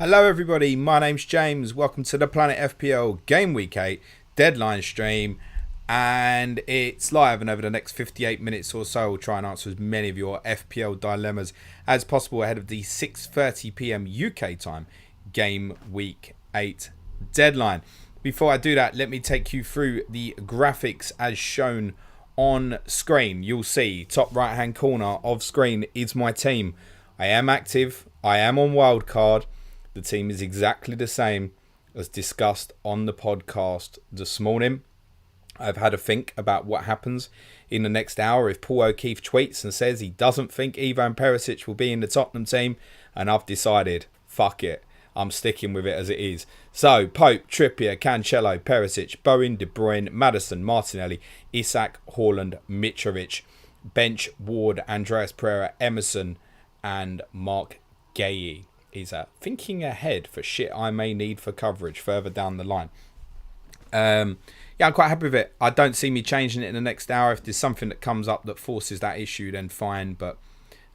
Hello everybody, my name's James. Welcome to the Planet FPL Gameweek 8 Deadline stream. And it's live, and over the next 58 minutes or so, we'll try and answer as many of your FPL dilemmas as possible ahead of the 6:30 PM UK time Gameweek 8 Deadline. Before I do that, let me take you through the graphics as shown on screen. You'll see top right hand corner of screen is my team. I am active, I am on wildcard. The team is exactly the same as discussed on the podcast this morning. I've had a think about what happens in the next hour if Paul O'Keefe tweets and says he doesn't think Ivan Perisic will be in the Tottenham team, and I've decided, fuck it, I'm sticking with it as it is. So, Pope, Trippier, Cancelo, Perisic, Bowen, De Bruyne, Maddison, Martinelli, Isak, Haaland, Mitrovic, bench, Ward, Andreas Pereira, Emerson, and Mark Guéhi. Is thinking ahead for shit I may need for coverage further down the line. Yeah, I'm quite happy with it. I don't see me changing it in the next hour. If there's something that comes up that forces that issue, then fine. But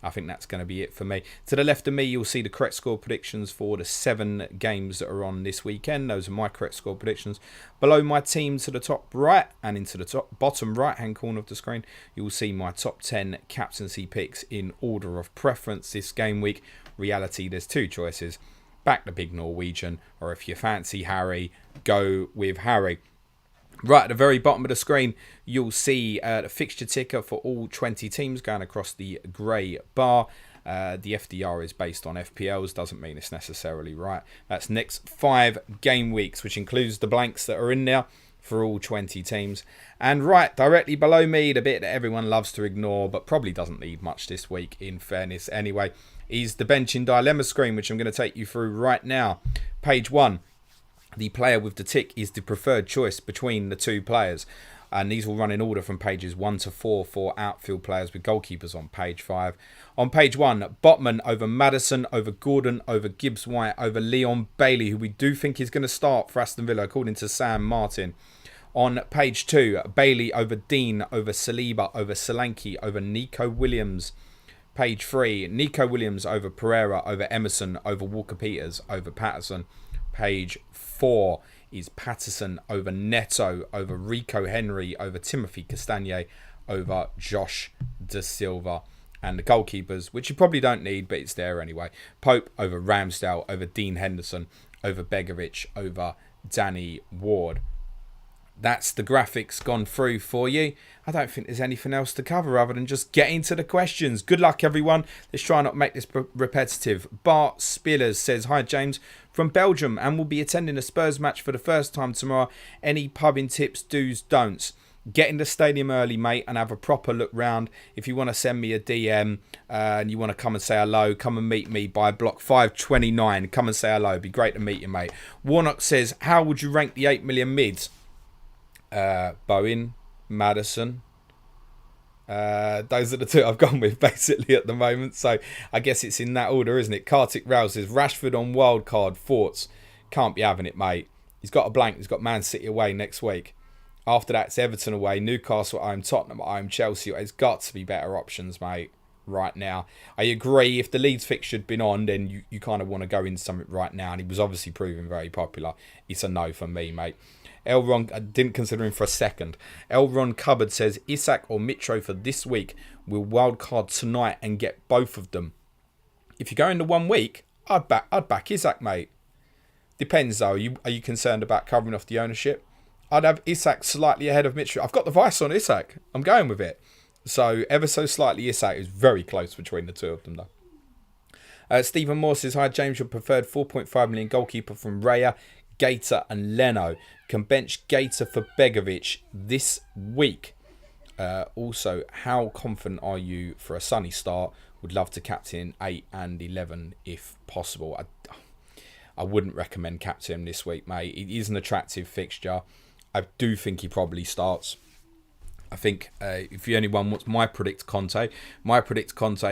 I think that's going to be it for me. To the left of me, you'll see the correct score predictions for the 7 games that are on this weekend. Those are my correct score predictions. Below my team to the top right and into the top bottom right-hand corner of the screen, you'll see my top 10 captaincy picks in order of preference this game week. Reality, there's 2 choices. Back the big Norwegian, or if you fancy Harry, go with Harry. Right at the very bottom of the screen, you'll see the fixture ticker for all 20 teams going across the grey bar. The FDR is based on FPLs, doesn't mean it's necessarily right. That's next 5 game weeks, which includes the blanks that are in there for all 20 teams. And right directly below me, the bit that everyone loves to ignore, but probably doesn't need much this week, in fairness anyway, is the benching dilemma screen, which I'm going to take you through right now. Page 1. The player with the tick is the preferred choice between the 2 players. And these will run in order from pages 1 to 4 for outfield players with goalkeepers on page 5. On page 1, Botman over Maddison, over Gordon, over Gibbs-White, over Leon Bailey, who we do think is going to start for Aston Villa, according to Sam Martin. On page 2, Bailey over Dean, over Saliba, over Solanke, over Nico Williams. Page 3, Nico Williams over Pereira, over Emerson, over Walker-Peters, over Patterson. Page 4 is Patterson over Neto, over Rico Henry, over Timothy Castagne, over Josh Da Silva. And the goalkeepers, which you probably don't need, but it's there anyway. Pope over Ramsdale, over Dean Henderson, over Begovic, over Danny Ward. That's the graphics gone through for you. I don't think there's anything else to cover other than just get into the questions. Good luck, everyone. Let's try not make this repetitive. Bart Spillers says, hi, James, from Belgium, and will be attending a Spurs match for the first time tomorrow. Any pubbing tips, do's, don'ts? Get in the stadium early, mate, and have a proper look round. If you want to send me a DM and you want to come and say hello, come and meet me by block 529. Come and say hello. It'd be great to meet you, mate. Warnock says, how would you rank the 8 million mids? Bowen, Maddison. Those are the 2 I've gone with basically at the moment. So I guess it's in that order, isn't it? Kartik Rao says Rashford on wildcard. Thoughts? Can't be having it, mate. He's got a blank. He's got Man City away next week. After that, it's Everton away, Newcastle at home, Tottenham at home, Chelsea. There's got to be better options, mate, right now. I agree. If the Leeds fixture had been on, then you kind of want to go into something right now. And he was obviously proving very popular. It's a no for me, mate. Elron, I didn't consider him for a second. Elron Cupboard says, Isak or Mitro for this week will wildcard tonight and get both of them. If you go into 1 week, I'd back Isak, mate. Depends though. Are you concerned about covering off the ownership? I'd have Isak slightly ahead of Mitro. I've got the vice on Isak. I'm going with it. So ever so slightly Isak is very close between the 2 of them though. Stephen Moore says, hi James, your preferred 4.5 million goalkeeper from Raya, Gator and Leno. Can bench Gator for Begovic this week. Also, how confident are you for a sunny start? Would love to captain 8 and 11 if possible. I wouldn't recommend captain him this week, mate. It is an attractive fixture. I do think he probably starts. I think if anyone wants my predict Conte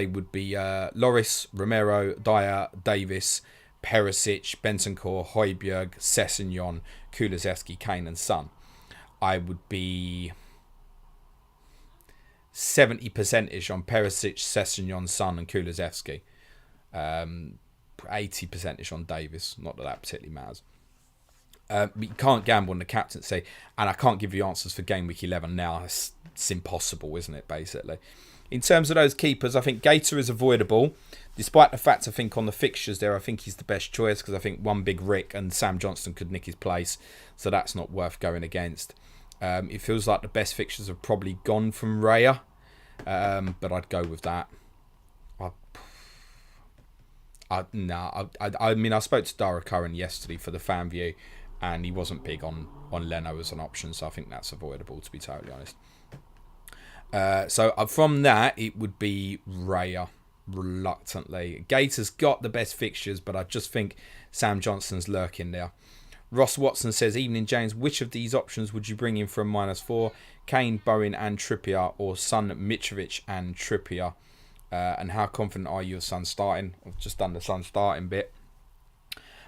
would be Loris, Romero, Dyer, Davis, Perisic, Bentancur, Højbjerg, Sessegnon, Kulusevski, Kane and Son. I would be 70%ish on Perisic, Sessegnon, Son and Kulusevski. 80% on Davis. Not that that particularly matters. But you can't gamble on the captaincy, and I can't give you answers for game week 11 now. It's impossible, isn't it, basically? In terms of those keepers, I think Gator is avoidable, despite the fact I think on the fixtures there, I think he's the best choice, because I think one big Rick and Sam Johnston could nick his place, so that's not worth going against. It feels like the best fixtures have probably gone from Raya, but I'd go with that. I mean, I spoke to Dara Curran yesterday for the fan view, and he wasn't big on Leno as an option, so I think that's avoidable, to be totally honest. So from that, it would be Raya, reluctantly. Gator's got the best fixtures, but I just think Sam Johnston's lurking there. Ross Watson says, evening James, which of these options would you bring in for a -4? Kane, Bowen and Trippier, or Son, Mitrovic and Trippier? And how confident are you of Son starting? I've just done the Son starting bit.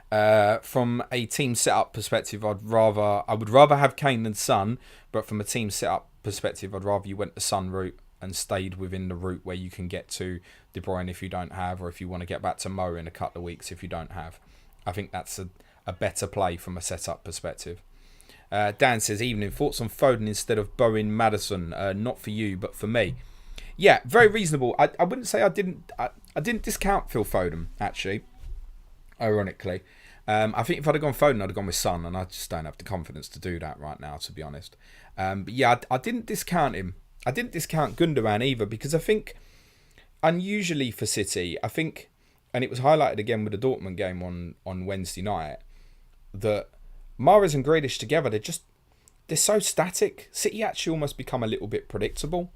From a team setup perspective, I would rather have Kane than Son, but from a team setup perspective, I'd rather you went the Son route and stayed within the route where you can get to De Bruyne if you don't have, or if you want to get back to Mo in a couple of weeks if you don't have. I think that's a better play from a setup perspective. Dan says, evening, thoughts on Foden instead of Bowen Maddison? Not for you, but for me. Yeah, very reasonable. I wouldn't say I didn't discount Phil Foden, actually, ironically. I think if I'd have gone Foden, I'd have gone with Son, and I just don't have the confidence to do that right now, to be honest. But yeah, I didn't discount him. I didn't discount Gundogan either, because I think, unusually for City, I think, and it was highlighted again with the Dortmund game on Wednesday night, that Mahrez and Grealish together, they're so static. City actually almost become a little bit predictable.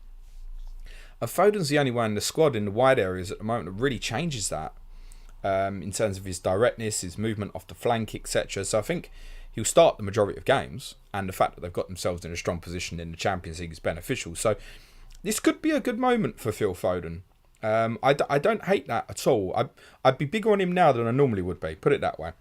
And Foden's the only one in the squad in the wide areas at the moment that really changes that. In terms of his directness, his movement off the flank, etc. So I think he'll start the majority of games, and the fact that they've got themselves in a strong position in the Champions League is beneficial. So this could be a good moment for Phil Foden. I don't hate that at all. I'd be bigger on him now than I normally would be, put it that way.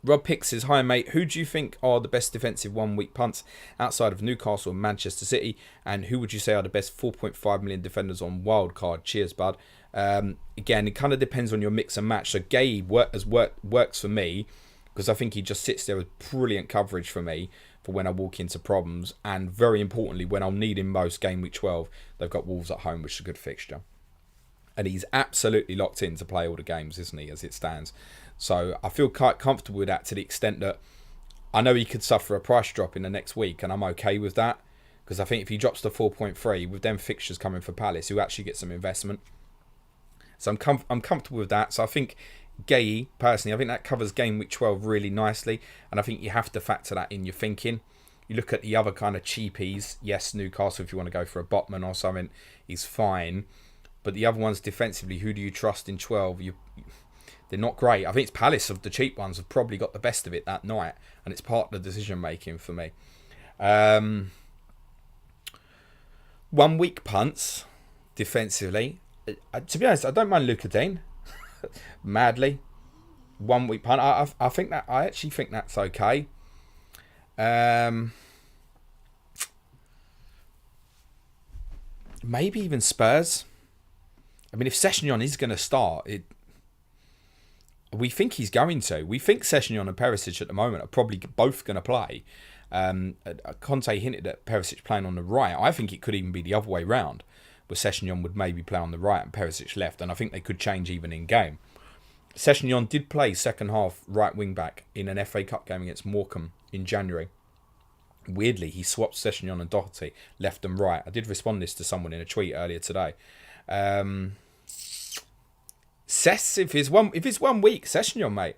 Rob Pick says, hi mate, who do you think are the best defensive 1 week punts outside of Newcastle and Manchester City, and who would you say are the best 4.5 million defenders on wildcard? Cheers bud. Again, it kind of depends on your mix and match. So Gay works for me, because I think he just sits there with brilliant coverage for me for when I walk into problems, and very importantly, when I'll need him most, game week 12, they've got Wolves at home, which is a good fixture. And he's absolutely locked in to play all the games, isn't he, as it stands. So I feel quite comfortable with that, to the extent that I know he could suffer a price drop in the next week, and I'm okay with that, because I think if he drops to 4.3 with them fixtures coming for Palace, he'll actually get some investment. So I'm comfortable with that. So I think Gay, personally, I think that covers game week 12 really nicely, and I think you have to factor that in your thinking. You look at the other kind of cheapies. Yes, Newcastle, if you want to go for a Botman or something, is fine. But the other ones defensively, who do you trust in 12? They're not great. I think it's Palace, of the cheap ones, have probably got the best of it that night, and it's part of the decision making for me. 1 week punts defensively. To be honest, I don't mind Luka Dean. Madly. 1 week punt. I actually think that's okay. Maybe even Spurs. I mean, if Sessegnon is going to start, we think he's going to. We think Sessegnon and Perisic at the moment are probably both going to play. Conte hinted at Perisic playing on the right. I think it could even be the other way round, where Sessegnon would maybe play on the right and Perisic left, and I think they could change even in game. Sessegnon did play second half right wing back in an FA Cup game against Morecambe in January. Weirdly, he swapped Sessegnon and Doherty left and right. I did respond this to someone in a tweet earlier today. Sess, if it's 1 week, Sessegnon, mate.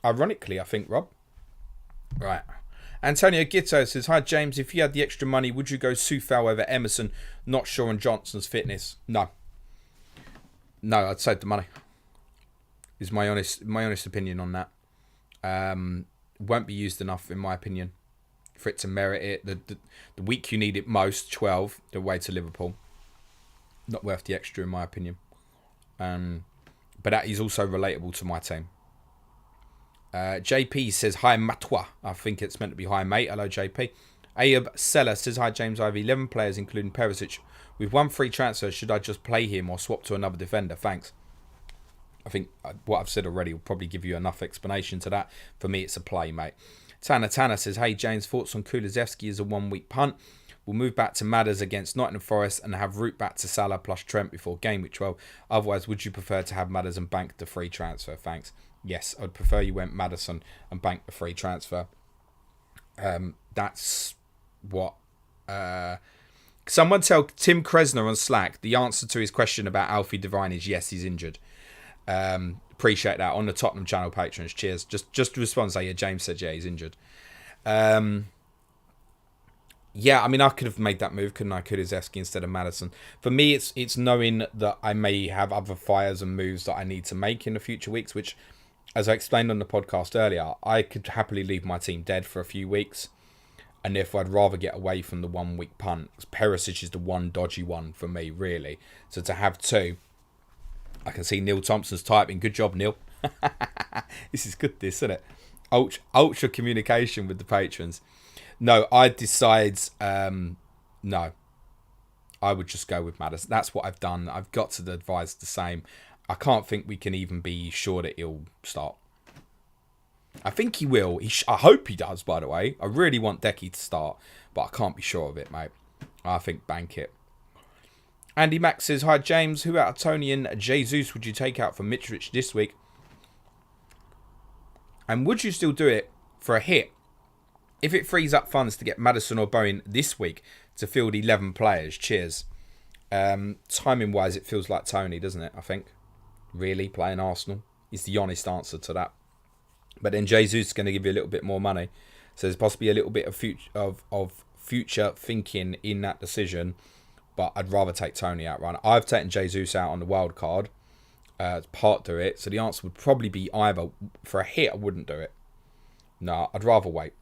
Ironically, I think, Rob. Right. Antonio Gitto says, hi James, if you had the extra money, would you go Soufal over Emerson? Not sure on Johnson's fitness. No, I'd save the money. Is my honest opinion on that. Won't be used enough, in my opinion, for it to merit it. The week you need it most, 12, the way to Liverpool. Not worth the extra, in my opinion. But that is also relatable to my team. JP says, hi Matwa. I think it's meant to be hi mate. Hello JP. Ayub Seller says, hi James, I have 11 players including Perisic. With 1 free transfer, should I just play him or swap to another defender? Thanks. I think what I've said already will probably give you enough explanation to that. For me, it's a play, mate. Tanner says, hey, James, thoughts on Kulusevski as a 1 week punt? We'll move back to Madders against Nottingham Forest and have route back to Salah plus Trent before game week 12. Otherwise, would you prefer to have Madders and bank the free transfer? Thanks. Yes, I'd prefer you went Maddison and bank the free transfer. That's what... Someone tell Tim Kresner on Slack the answer to his question about Alfie Devine is yes, he's injured. Appreciate that on the Tottenham channel patrons. Cheers. Just to respond, say, yeah, James said, yeah, he's injured. Yeah, I mean, I could have made that move, couldn't I? Kulusevski instead of Maddison. For me, it's knowing that I may have other fires and moves that I need to make in the future weeks, which, as I explained on the podcast earlier, I could happily leave my team dead for a few weeks. And therefore, I'd rather get away from the 1 week punt. Perisic is the one dodgy one for me, really. So to have two, I can see Neil Thompson's typing. Good job, Neil. This is good, this, isn't it? Ultra communication with the patrons. No, I decide, no. I would just go with Maddison. That's what I've done. I've got to advise the same. I can't think we can even be sure that he'll start. I think he will. I hope he does, by the way. I really want Decky to start, but I can't be sure of it, mate. I think bank it. Andy Max says, hi, James. Who out of Tony and Jesus would you take out for Mitrovic this week? And would you still do it for a hit? If it frees up funds to get Maddison or Bowen this week to field 11 players, cheers. Timing-wise, it feels like Tony, doesn't it, I think? Really, playing Arsenal is the honest answer to that. But then Jesus is going to give you a little bit more money. So there's possibly a little bit of future thinking in that decision. But I'd rather take Tony out, right? I've taken Jesus out on the wild card to part do it. So the answer would probably be either. For a hit, I wouldn't do it. No, I'd rather wait.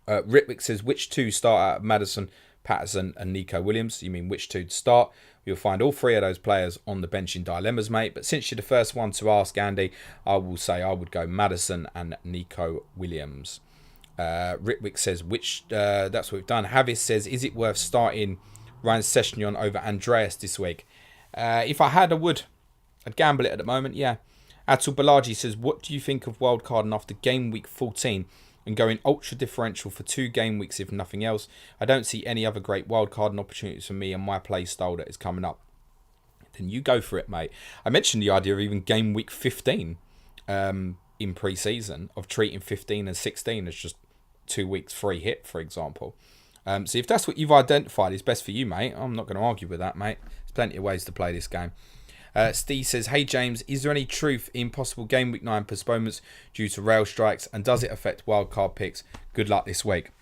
Ritwick says, which two start out of Maddison, Patterson and Nico Williams? You mean which two to start? You'll find all three of those players on the bench in dilemmas, mate. But since you're the first one to ask, Andy, I will say I would go Maddison and Nico Williams. Ritwick says, that's what we've done. Havis says, is it worth starting Ryan Sessegnon over Andreas this week? If I had, I would. I'd gamble it at the moment, yeah. Atul Balaji says, what do you think of wildcarding after game week 14 and going ultra differential for 2 game weeks if nothing else? I don't see any other great wildcarding opportunities for me and my play style that is coming up. Then you go for it, mate. I mentioned the idea of even game week 15 in pre-season, of treating 15 and 16 as just 2 weeks free hit, for example. So if that's what you've identified is best for you, mate, I'm not going to argue with that, mate. There's plenty of ways to play this game. Steve says, hey James, is there any truth in possible game week 9 postponements due to rail strikes, and does it affect wildcard picks? Good luck this week.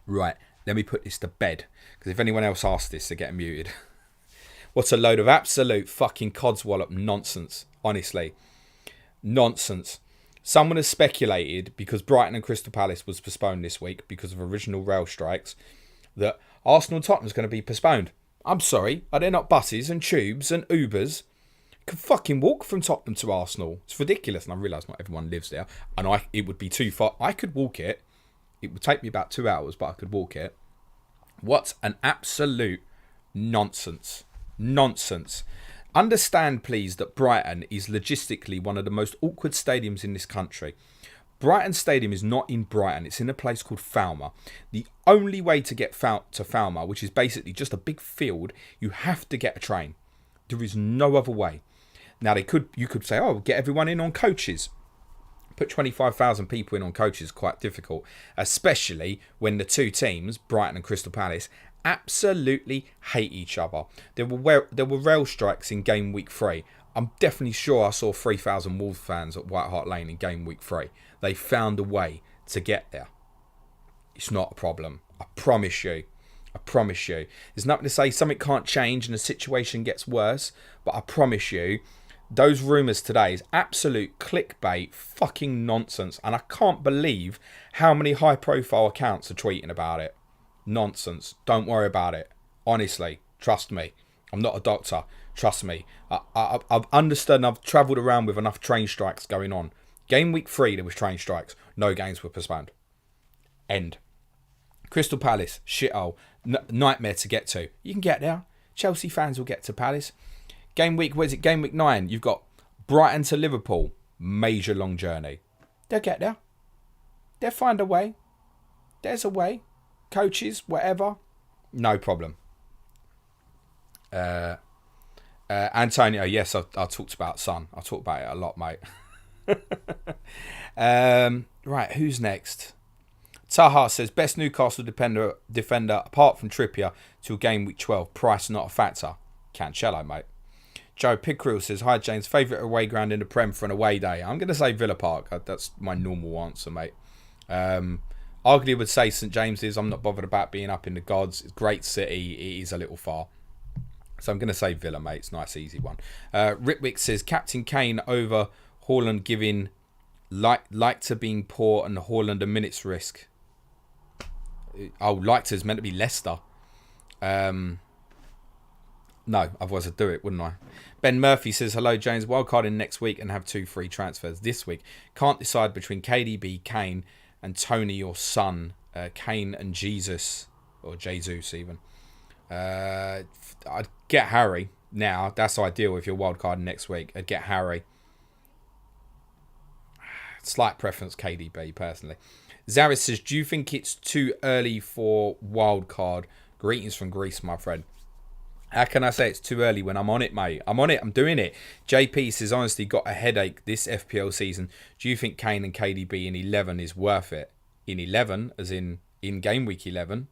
Right, let me put this to bed, because if anyone else asks this, they're getting muted. What a load of absolute fucking codswallop nonsense, honestly. Nonsense. Someone has speculated, because Brighton and Crystal Palace was postponed this week because of original rail strikes, that Arsenal and Tottenham is going to be postponed. I'm sorry, are there not buses and tubes and Ubers? You can fucking walk from Tottenham to Arsenal. It's ridiculous, and I realise not everyone lives there, and it would be too far. I could walk it. It would take me about 2 hours, but I could walk it. What an absolute nonsense. Nonsense. Understand, please, that Brighton is logistically one of the most awkward stadiums in this country. Brighton Stadium is not in Brighton. It's in a place called Falmer. The only way to get to Falmer, which is basically just a big field, you have to get a train. There is no other way. Now, you could say, oh, get everyone in on coaches. Put 25,000 people in on coaches is quite difficult, especially when the two teams, Brighton and Crystal Palace, absolutely hate each other. There were rail strikes in game week 3. I'm definitely sure I saw 3,000 Wolves fans at White Hart Lane in game week 3. They found a way to get there. It's not a problem. I promise you. I promise you. There's nothing to say something can't change and the situation gets worse, but I promise you, those rumours today is absolute clickbait fucking nonsense, and I can't believe how many high-profile accounts are tweeting about it. Nonsense. Don't worry about it. Honestly, trust me. I'm not a doctor. Trust me. I've understood and I've travelled around with enough train strikes going on. Game week 3, there was train strikes. No games were postponed. End. Crystal Palace, shithole. Nightmare to get to. You can get there. Chelsea fans will get to Palace. Game week 9, you've got Brighton to Liverpool, major long journey. They'll get there. They'll find a way. There's a way. Coaches, whatever, no problem. Antonio, yes, I talked about Son. I talked about it a lot, mate. Right, who's next? Taha says, best Newcastle defender apart from Trippier till game week 12. Price not a factor. Cancelo, mate. Joe Pickrell says, hi James, favourite away ground in the Prem for an away day. I'm going to say Villa Park. That's my normal answer, mate. Arguably would say St James's. I'm not bothered about being up in the gods. It's a great city. It is a little far. So I'm going to say Villa, mate. It's a nice, easy one. Ritwick says, Captain Kane over Haaland giving like to being poor and Haaland a minute's risk. Oh, like to is meant to be Leicester. No, otherwise I'd do it, wouldn't I? Ben Murphy says, hello James, wildcarding next week and have 2 free transfers this week. Can't decide between KDB, Kane and Tony or Son. Kane and Jesus, or Jesus even. I'd get Harry now. That's ideal if you're wildcarding next week. I'd get Harry. Slight preference KDB personally. Zaris says, do you think it's too early for wildcard? Greetings from Greece, my friend. How can I say it's too early when I'm on it, mate? I'm on it. I'm doing it. JP says, honestly, got a headache this FPL season. Do you think Kane and KDB in 11 is worth it? In 11, as in game week 11?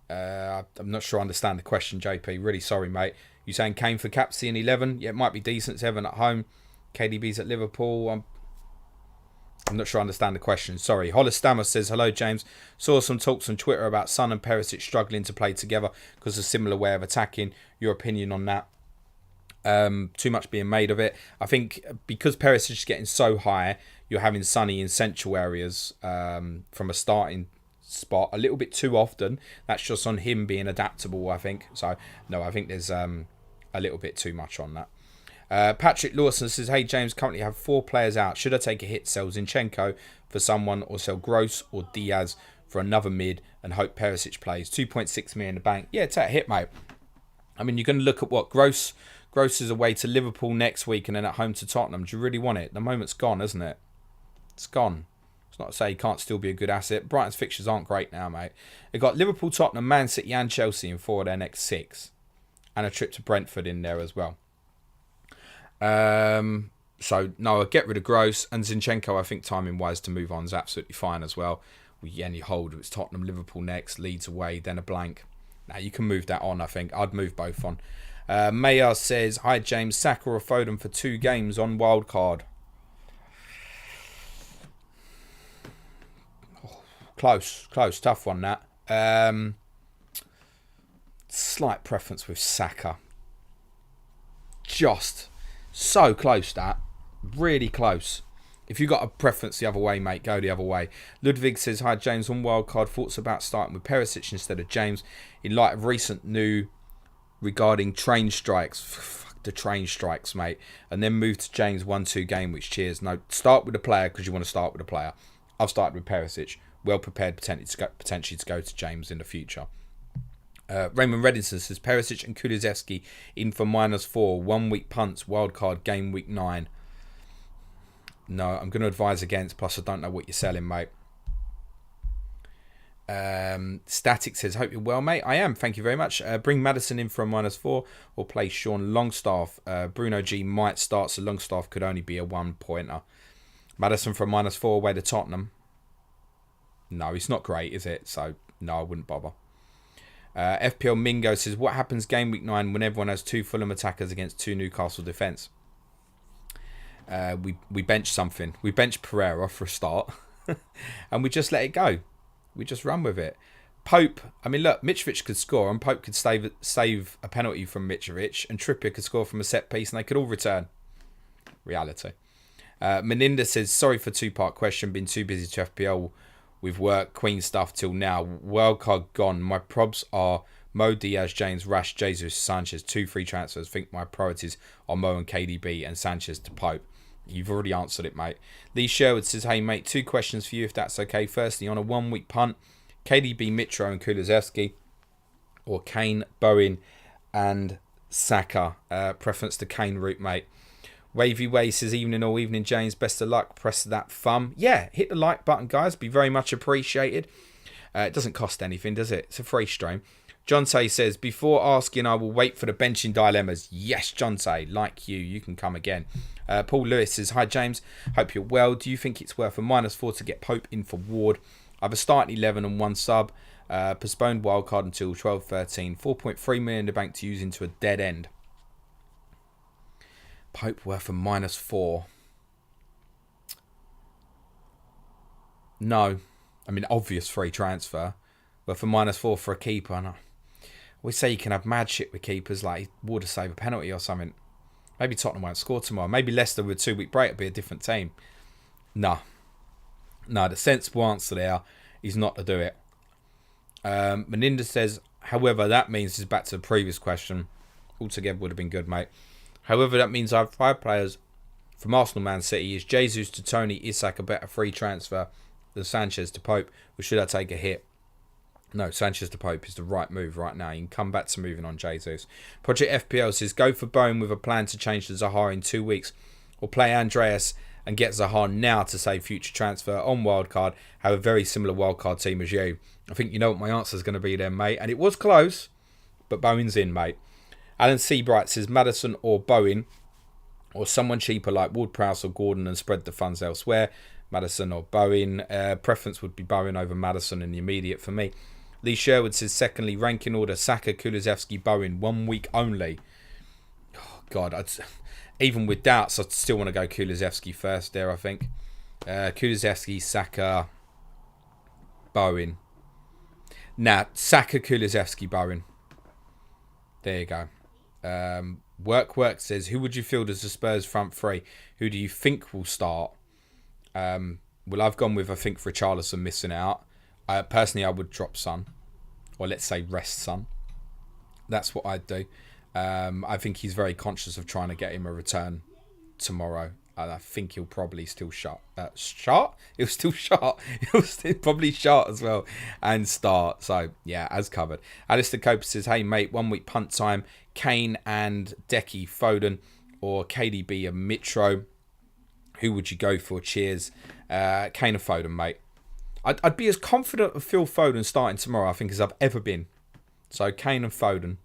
I'm not sure I understand the question, JP. Really sorry, mate. You saying Kane for captaincy in 11? Yeah, it might be decent. 7 at home. KDB's at Liverpool. I'm not sure I understand the question. Sorry. Hollistammer says, hello, James. Saw some talks on Twitter about Son and Perisic struggling to play together because of a similar way of attacking. Your opinion on that? Too much being made of it. I think because Perisic is getting so high, you're having Sonny in central areas from a starting spot a little bit too often. That's just on him being adaptable, I think. So, no, I think there's a little bit too much on that. Patrick Lawson says, hey James, currently have 4 players out. Should I take a hit, sell Zinchenko for someone or sell Gross or Diaz for another mid and hope Perisic plays? 2.6 million in the bank. Yeah, take a hit, mate. I mean, you're going to look at what Gross is away to Liverpool next week and then at home to Tottenham. Do you really want it? The moment's gone, isn't it? It's gone. It's not to say he can't still be a good asset. Brighton's fixtures aren't great now, mate. They've got Liverpool, Tottenham, Man City and Chelsea in 4 of their next 6. And a trip to Brentford in there as well. So, no, I'll get rid of Gross. And Zinchenko, I think timing-wise to move on is absolutely fine as well. We any hold, it's Tottenham, Liverpool next, Leeds away, then a blank. Now, you can move that on, I think. I'd move both on. Mayar says, hi, James, Saka or Foden for 2 games on wildcard. Close, tough one that. Slight preference with Saka. Just so close that. Really close. If you got a preference the other way, mate, go the other way. Ludwig says, hi James, on wildcard, thoughts about starting with Perisic instead of James in light of recent news regarding train strikes. Fuck the train strikes, mate. And then move to James 1-2 game, which cheers. No, start with the player because you want to start with a player. I've started with Perisic. Well prepared potentially to go to James in the future. Raymond Reddington says, Perisic and Kulusevski in for -4. 1 week punts, wildcard game week 9. No, I'm going to advise against. Plus, I don't know what you're selling, mate. Static says, hope you're well, mate. I am, thank you very much. Bring Maddison in for a -4 or play Sean Longstaff. Bruno G might start, so Longstaff could only be a 1-pointer. Maddison for a -4 away to Tottenham. No, it's not great, is it? So, no, I wouldn't bother. FPL Mingo says, what happens game week 9 when everyone has 2 Fulham attackers against 2 Newcastle defence? We bench something. We bench Pereira for a start. And we just let it go. We just run with it. Pope, I mean, look, Mitrovic could score and Pope could save a penalty from Mitrovic and Trippier could score from a set piece and they could all return. Reality. Meninda says, sorry for 2-part question. Been too busy to FPL with work, Queen stuff till now. Wildcard gone. My probs are Mo, Diaz, James, Rash, Jesus, Sanchez. 2 free transfers. Think my priorities are Mo and KDB and Sanchez to Pope. You've already answered it, mate. Lee Sherwood says, hey, mate, 2 questions for you if that's okay. Firstly, on a 1-week punt, KDB, Mitro and Kulusevski or Kane, Bowen and Saka. Preference to Kane route, mate. Wavy Way says, evening all evening, James. Best of luck. Press that thumb. Yeah, hit the like button, guys. Be very much appreciated. It doesn't cost anything, does it? It's a free stream. John Tay says, before asking, I will wait for the benching dilemmas. Yes, John Tay, like you can come again. Paul Lewis says, hi, James. Hope you're well. Do you think it's worth a -4 to get Pope in for Ward? I have a starting 11 and 1 sub. Postponed wildcard until 12-13. 4.3 million in the bank to use into a dead end. Pope worth a -4. No. I mean, obvious free transfer. But for -4 for a keeper, no. We say you can have mad shit with keepers, like Ward to save a penalty or something. Maybe Tottenham won't score tomorrow. Maybe Leicester with a 2-week break will be a different team. No, the sensible answer there is not to do it. Meninda says, however, that means, is back to the previous question. Altogether would have been good, mate. However, that means I have 5 players from Arsenal, Man City. Is Jesus to Tony Isak a better free transfer than Sanchez to Pope? Or should I take a hit? No, Sanchez to Pope is the right move right now. You can come back to moving on Jesus. Project FPL says, go for Bowen with a plan to change to Zaha in 2 weeks. Or play Andreas and get Zaha now to save future transfer on wildcard. Have a very similar wildcard team as you. I think you know what my answer is going to be then, mate. And it was close, but Bowen's in, mate. Alan Seabright says, Maddison or Bowen, or someone cheaper like Ward-Prowse or Gordon and spread the funds elsewhere. Maddison or Bowen. Preference would be Bowen over Maddison in the immediate for me. Lee Sherwood says, secondly, ranking order, Saka, Kulusevski, Bowen, 1 week only. Oh, God, even with doubts, I'd still want to go Kulusevski first there, I think. Kulusevski, Saka, Bowen. Nah, Saka, Kulusevski, Bowen. There you go. Work says, who would you field as the Spurs front three? Who do you think will start? Well, I've gone with, I think, Richarlison missing out. Personally, I would drop Son. Or let's say rest Son. That's what I'd do. I think he's very conscious of trying to get him a return tomorrow. And I think he'll probably still shot. He'll still shot. He'll still probably shot as well. And start. So, yeah, as covered. Alistair Coper says, hey, mate, 1 week punt time. Kane and Decky Foden. Or KDB and Mitro. Who would you go for? Cheers. Kane and Foden, mate. I'd be as confident of Phil Foden starting tomorrow, I think, as I've ever been. So, Kane and Foden.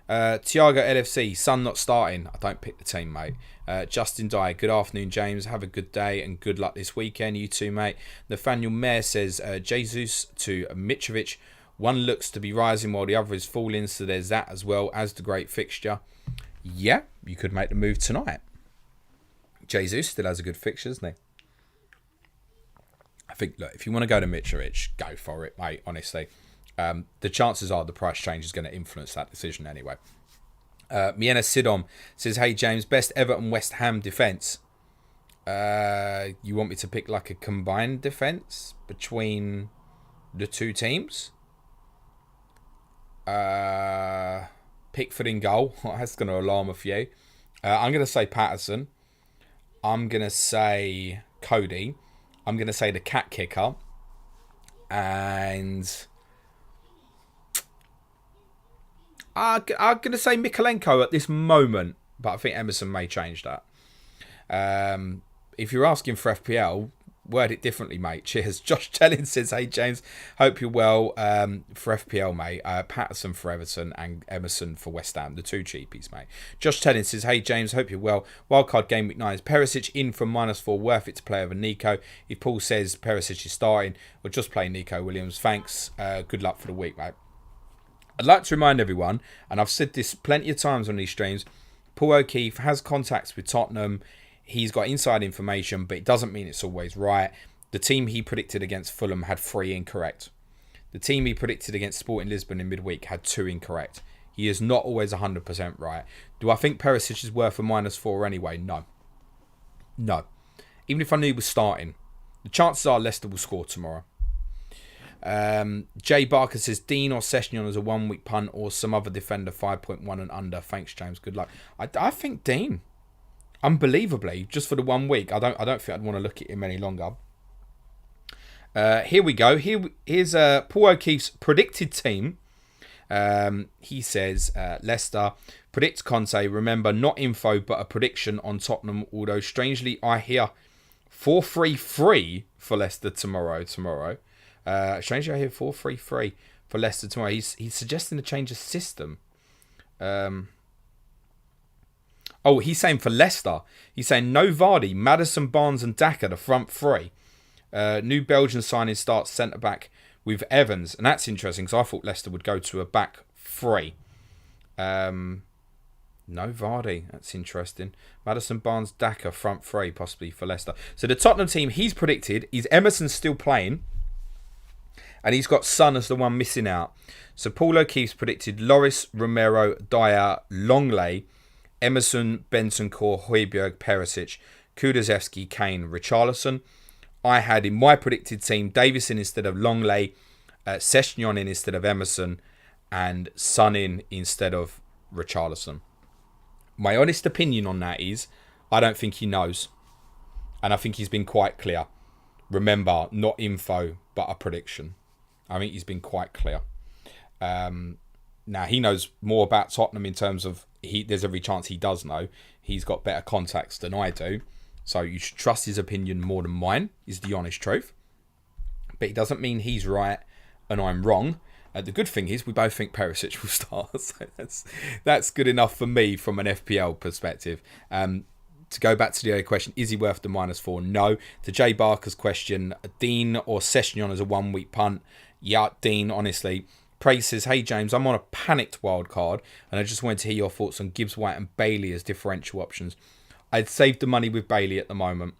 Tiago LFC, Son not starting. I don't pick the team, mate. Justin Dye, good afternoon, James. Have a good day and good luck this weekend. You too, mate. Nathaniel Mayer says, Jesus to Mitrovic. One looks to be rising while the other is falling, so there's that as well as the great fixture. Yeah, you could make the move tonight. Jesus still has a good fixture, doesn't he? I think, look, if you want to go to Mitrovic, go for it, mate, honestly. The chances are the price change is going to influence that decision anyway. Miena Sidom says, hey, James, best Everton West Ham defence. You want me to pick like a combined defence between the two teams? Pickford in goal. That's going to alarm a few. I'm going to say Patterson. I'm going to say Cody. I'm going to say the cat kicker. And I'm going to say Mikolenko at this moment. But I think Emerson may change that. If you're asking for FPL, word it differently, mate. Cheers. Josh Tellin says, hey, James, hope you're well. For FPL, mate, Patterson for Everton and Emerson for West Ham, the two cheapies, mate. Josh Tellin says, hey, James, hope you're well. Wildcard game week 9 is Perisic in from -4, worth it to play over Nico. If Paul says Perisic is starting, or just play Nico Williams, thanks. Good luck for the week, mate. I'd like to remind everyone, and I've said this plenty of times on these streams, Paul O'Keefe has contacts with Tottenham. He's got inside information, but it doesn't mean it's always right. The team he predicted against Fulham had 3 incorrect. The team he predicted against Sporting Lisbon in midweek had 2 incorrect. He is not always 100% right. Do I think Perisic is worth a -4 anyway? No. No. Even if I knew he was starting, the chances are Leicester will score tomorrow. Jay Barker says, Dean or Sessegnon as a 1 week punt or some other defender 5.1 and under. Thanks, James. Good luck. I think Dean. Unbelievably, just for the 1 week. I don't think I'd want to look at him any longer. Here we go. Here's Paul O'Keefe's predicted team. He says, Leicester, predict Conte. Remember, not info, but a prediction on Tottenham. Although, strangely, I hear 4-3-3 for Leicester tomorrow. Strangely, I hear 4-3-3 for Leicester tomorrow. He's suggesting a change of system. He's saying for Leicester. He's saying no Vardy, Maddison, Barnes and Daka, the front three. New Belgian signing starts centre-back with Evans. And that's interesting because I thought Leicester would go to a back three. No Vardy. That's interesting. Maddison, Barnes, Daka, front three possibly for Leicester. So the Tottenham team he's predicted is Emerson still playing. And he's got Son as the one missing out. So Paul O'Keefe's predicted Loris, Romero, Dyer, Longley, Emerson, Bentancur, Højbjerg, Perisic, Kulusevski, Kane, Richarlison. I had in my predicted team Davison instead of Longley, Sessegnon in instead of Emerson, and Son in instead of Richarlison. My honest opinion on that is I don't think he knows. And I think he's been quite clear. Remember, not info, but a prediction. I think he's been quite clear. Now, he knows more about Tottenham in terms of there's every chance he does know. He's got better contacts than I do. So you should trust his opinion more than mine, is the honest truth. But it doesn't mean he's right and I'm wrong. The good thing is we both think Perisic will start. So that's good enough for me from an FPL perspective. To go back to the other question, is he worth the -4? No. To Jay Barker's question, Dean or Sessegnon as a 1 week punt? Yeah, Dean, honestly. Praise says, hey James, I'm on a panicked wild card and I just wanted to hear your thoughts on Gibbs White and Bailey as differential options. I'd save the money with Bailey at the moment,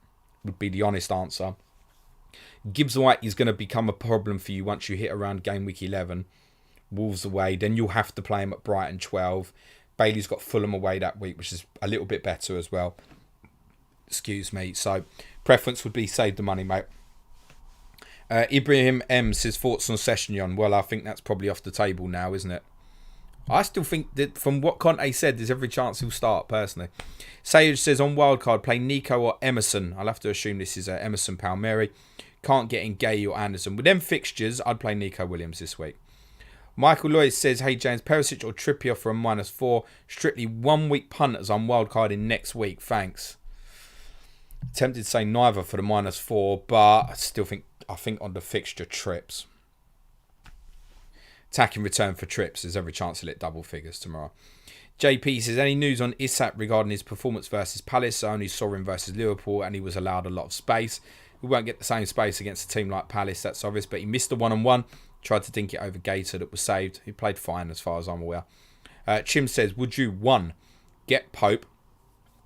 would be the honest answer. Gibbs White is going to become a problem for you once you hit around game week 11. Wolves away, then you'll have to play him at Brighton 12. Bailey's got Fulham away that week, which is a little bit better as well. Excuse me. So, preference would be save the money, mate. Ibrahim M says thoughts on Sessegnon. Well, I think that's probably off the table now, isn't it? I still think that from what Conte said, there's every chance he'll start, personally. Sage says on wildcard, play Nico or Emerson. I'll have to assume this is Emerson Palmieri. Can't get in Gay or Anderson. With them fixtures, I'd play Nico Williams this week. Michael Lloyd says, hey James, Perisic or Trippier for a -4. Strictly 1 week punters on wildcarding next week. Thanks. Tempted to say neither for the -4, but I think on the fixture trips. Attacking return for trips. There's every chance he'll hit double figures tomorrow. JP says, any news on Isak regarding his performance versus Palace? I only saw him versus Liverpool and he was allowed a lot of space. We won't get the same space against a team like Palace, that's obvious, but he missed the one-on-one. Tried to dink it over Gator that was saved. He played fine as far as I'm aware. Chim says, would you, 1, get Pope,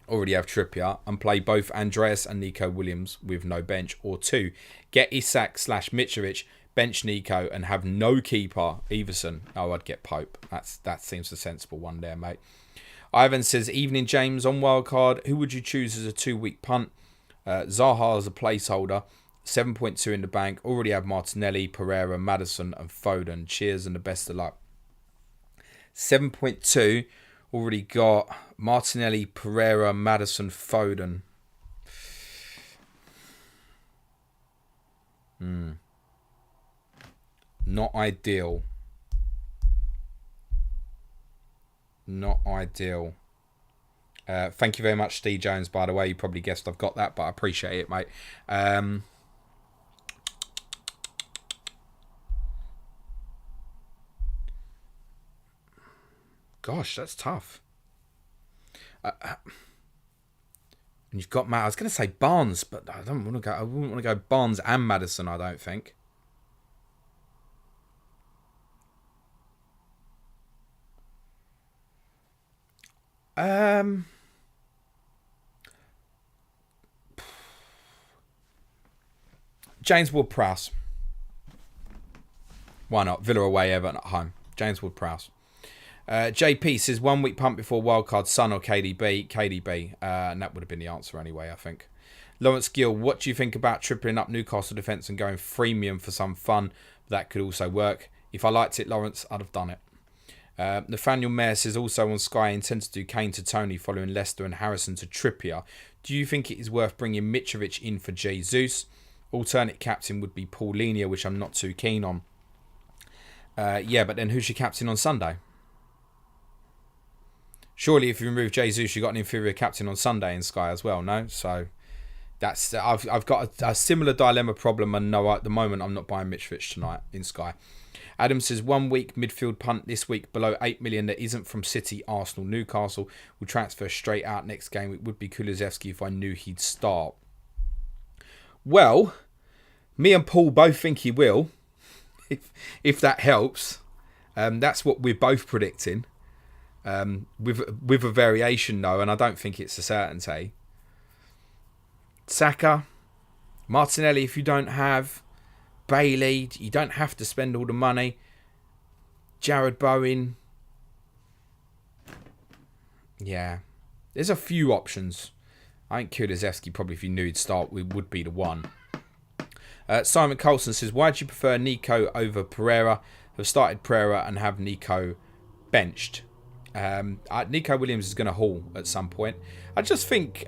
already have Trippier, and play both Andreas and Nico Williams with no bench? Or 2, get Isak/Mitrovic, bench Nico, and have no keeper, Everson? Oh, I'd get Pope. That seems the sensible one there, mate. Ivan says, evening James, on wildcard, who would you choose as a 2-week punt? Zaha as a placeholder, 7.2 in the bank. Already have Martinelli, Pereira, Maddison and Foden. Cheers and the best of luck. 7.2. Already got Martinelli, Pereira, Maddison, Foden. Not ideal. Not ideal. Thank you very much, Steve Jones, by the way. You probably guessed I've got that, but I appreciate it, mate. Gosh, that's tough. And you've got Matt. I was going to say Barnes, but I don't want to go. I wouldn't want to go Barnes and Maddison. I don't think. James Ward-Prowse. Why not? Villa away, Everton at home. James Ward-Prowse. JP says 1 week punt before wildcard, Son or KDB. KDB. And that would have been the answer anyway, I think. Lawrence Gill, what do you think about tripling up Newcastle defence and going freemium for some fun? That could also work. If I liked it, Lawrence, I'd have done it. Nathaniel Mayer says also on Sky, intends to do Kane to Tony following Leicester and Harrison to Trippier. Do you think it is worth bringing Mitrovic in for Jesus? Alternate captain would be Paulinho, which I'm not too keen on. Yeah, but then who's your captain on Sunday? Surely if you remove Jesus, you got an inferior captain on Sunday in Sky as well, no? So that's I've got a similar dilemma problem, and no, at the moment I'm not buying Mitrovic tonight in Sky. Adam says 1 week midfield punt this week below 8 million that isn't from City, Arsenal, Newcastle will transfer straight out next game. It would be Kulusevski if I knew he'd start. Well, me and Paul both think he will, if that helps. That's what we're both predicting. With a variation though, and I don't think it's a certainty. Saka, Martinelli if you don't have, Bailey, you don't have to spend all the money. Jared Bowen. Yeah. There's a few options. I think Kulusevski probably, if you knew he'd start, would be the one. Simon Coulson says, why do you prefer Nico over Pereira? Have started Pereira and have Nico benched. Nico Williams is going to haul at some point. I just think...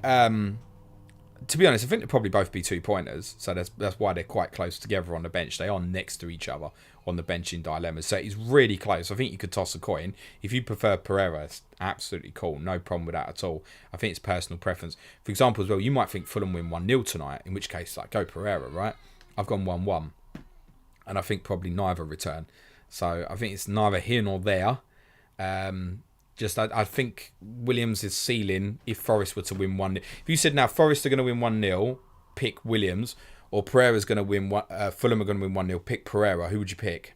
to be honest, I think they'll probably both be 2-pointers. So that's why they're quite close together on the bench. They are next to each other on the bench in dilemmas. So it's really close. I think you could toss a coin. If you prefer Pereira, it's absolutely cool. No problem with that at all. I think it's personal preference. For example, as well, you might think Fulham win 1-0 tonight. In which case, like, go Pereira, right? I've gone 1-1. And I think probably neither return. So I think it's neither here nor there. I think Williams' ceiling, if Forest were to win 1-0. If you said now Forest are going to win 1-0, pick Williams, or Pereira's going to win, Fulham are going to win 1-0, pick Pereira, who would you pick?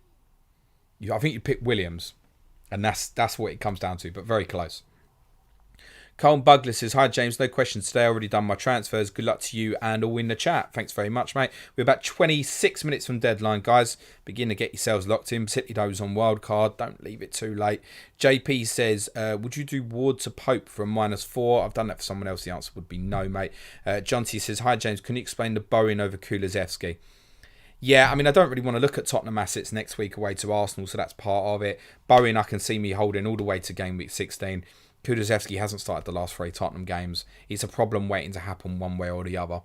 I think you'd pick Williams. And that's what it comes down to, but very close. Colin Bugler says, hi James, no questions today. I already done my transfers. Good luck to you and all in the chat. Thanks very much, mate. We're about 26 minutes from deadline, guys. Begin to get yourselves locked in, particularly those on wildcard. Don't leave it too late. JP says, would you do Ward to Pope for a -4? I've done that for someone else. The answer would be no, mate. John T says, hi James, can you explain the Bowen over Kulusevski? Yeah, I mean, I don't really want to look at Tottenham assets next week away to Arsenal, so that's part of it. Bowen, I can see me holding all the way to game week 16. Kulusevski hasn't started the last 3 Tottenham games. It's a problem waiting to happen one way or the other.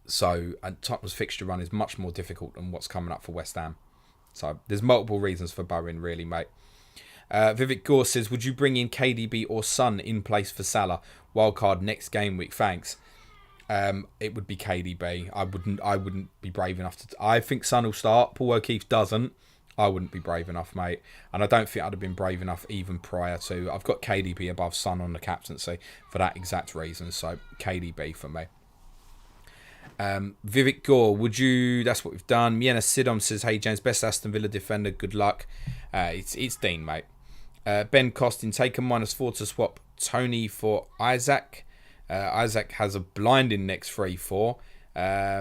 So Tottenham's fixture run is much more difficult than what's coming up for West Ham. So there's multiple reasons for Bowen, really, mate. Vivek Gore says, would you bring in KDB or Son in place for Salah? Wildcard next game week, thanks. It would be KDB. I wouldn't be brave enough to... I think Son will start. Paul O'Keefe doesn't. I wouldn't be brave enough, mate. And I don't think I'd have been brave enough even prior to... I've got KDB above Son on the captaincy for that exact reason. So, KDB for me. Vivek Gore, would you... That's what we've done. Miena Sidom says, hey, James, best Aston Villa defender. Good luck. It's Dean, mate. Ben Costin, take a -4 to swap Tony for Isaac. Isaac has a blinding next 3-4. Yeah,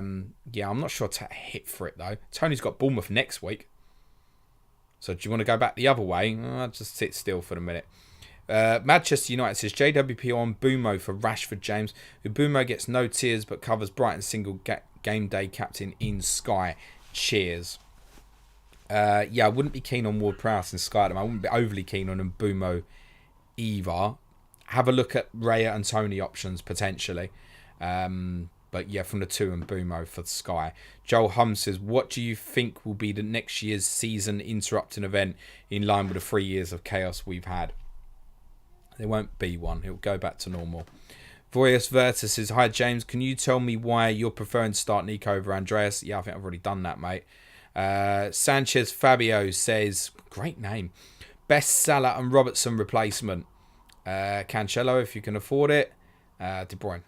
I'm not sure to hit for it, though. Tony's got Bournemouth next week. So do you want to go back the other way? I'll just sit still for a minute. Manchester United says, JWP on Bumo for Rashford, James. Bumo gets no tears but covers Brighton's single game day captain in Sky. Cheers. Yeah, I wouldn't be keen on Ward-Prowse in Sky. I wouldn't be overly keen on Bumo either. Have a look at Raya and Tony options potentially. But yeah, from the 2 and Bumo for Sky. Joel Hum says, what do you think will be the next year's season interrupting event in line with the 3 years of chaos we've had? There won't be one. It'll go back to normal. Voyus Verta says, hi James, can you tell me why you're preferring to start Nico over Andreas? Yeah, I think I've already done that, mate. Sanchez Fabio says, great name. Best Salah and Robertson replacement. Cancelo, if you can afford it. De Bruyne.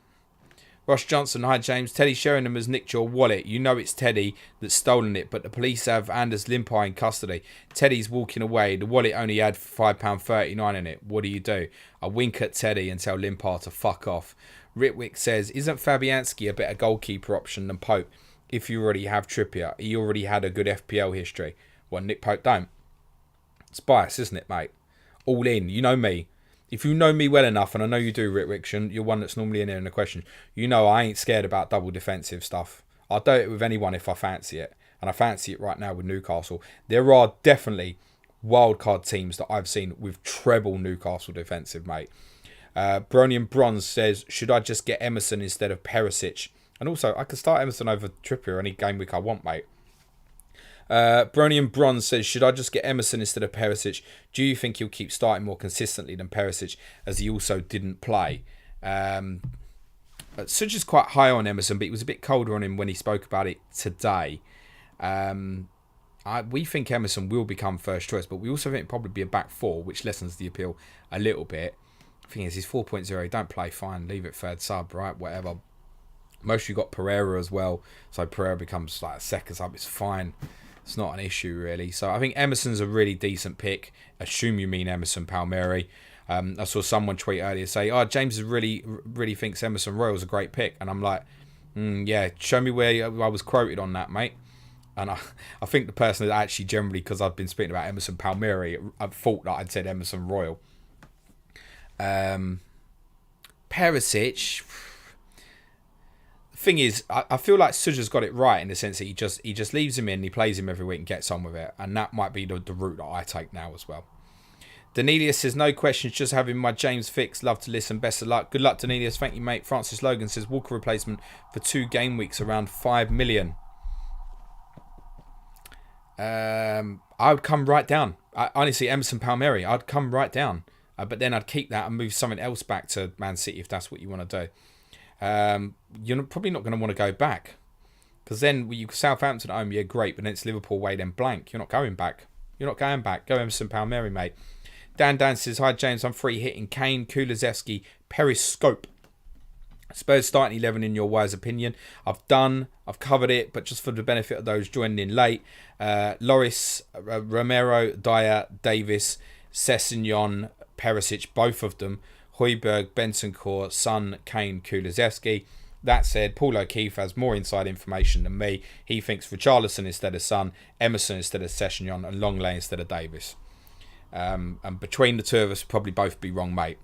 Ross Johnson, hi James. Teddy Sheringham has nicked your wallet. You know it's Teddy that's stolen it, but the police have Anders Limpar in custody. Teddy's walking away. The wallet only had £5.39 in it. What do? I wink at Teddy and tell Limpar to fuck off. Ritwick says, isn't Fabianski a better goalkeeper option than Pope if you already have Trippier? He already had a good FPL history. Well, Nick Pope don't. It's bias, isn't it, mate? All in. You know me. If you know me well enough, and I know you do, Ritwick, you're one that's normally in here in the question, you know I ain't scared about double defensive stuff. I'll do it with anyone if I fancy it. And I fancy it right now with Newcastle. There are definitely wildcard teams that I've seen with treble Newcastle defensive, mate. Bronian Bronze says, should I just get Emerson instead of Perisic? And also, I can start Emerson over Trippier any game week I want, mate. Bronian Bronze says, should I just get Emerson instead of Perisic? Do you think he'll keep starting more consistently than Perisic, as he also didn't play? Such is quite high on Emerson, but he was a bit colder on him when he spoke about it today. We think Emerson will become first choice, but we also think it'll probably be a back four, which lessens the appeal a little bit. The thing is, he's 4.0. Don't play, fine. Leave it third sub, right? Whatever. Most you got Pereira as well, so Pereira becomes like a second sub. It's fine. It's not an issue, really. So I think Emerson's a really decent pick. Assume you mean Emerson Palmieri. I saw someone tweet earlier say, James really thinks Emerson Royal's a great pick. And I'm like, yeah, show me where I was quoted on that, mate. And I think the person that actually generally, because I've been speaking about Emerson Palmieri, I thought that I'd said Emerson Royal. Perisic... Thing is, I feel like Suja's got it right in the sense that he just leaves him in, he plays him every week and gets on with it. And that might be the route that I take now as well. Danelius says, no questions, just having my James fix. Love to listen. Best of luck. Good luck, Danelius. Thank you, mate. Francis Logan says, Walker replacement for 2 game weeks, around 5 million. I would come right down. Honestly, Emerson Palmieri, I'd come right down. But then I'd keep that and move something else back to Man City if that's what you want to do. You're probably not going to want to go back. Because then you Southampton at home, yeah, great. But then it's Liverpool away, then blank. You're not going back. You're not going back. Go Emerson Palmieri, mate. Dan says, hi James, I'm free hitting Kane, Kulusevski, Periscope. Spurs starting 11 in your wise opinion. I've covered it, but just for the benefit of those joining in late. Loris, Romero, Dyer, Davis, Sessegnon, Perisic, both of them. Højbjerg, Bentancur, Son, Kane, Kulusevski. That said, Paul O'Keefe has more inside information than me. He thinks Richarlison instead of Son, Emerson instead of Sessegnon, and Longley instead of Davis. And between the two of us, probably both be wrong, mate.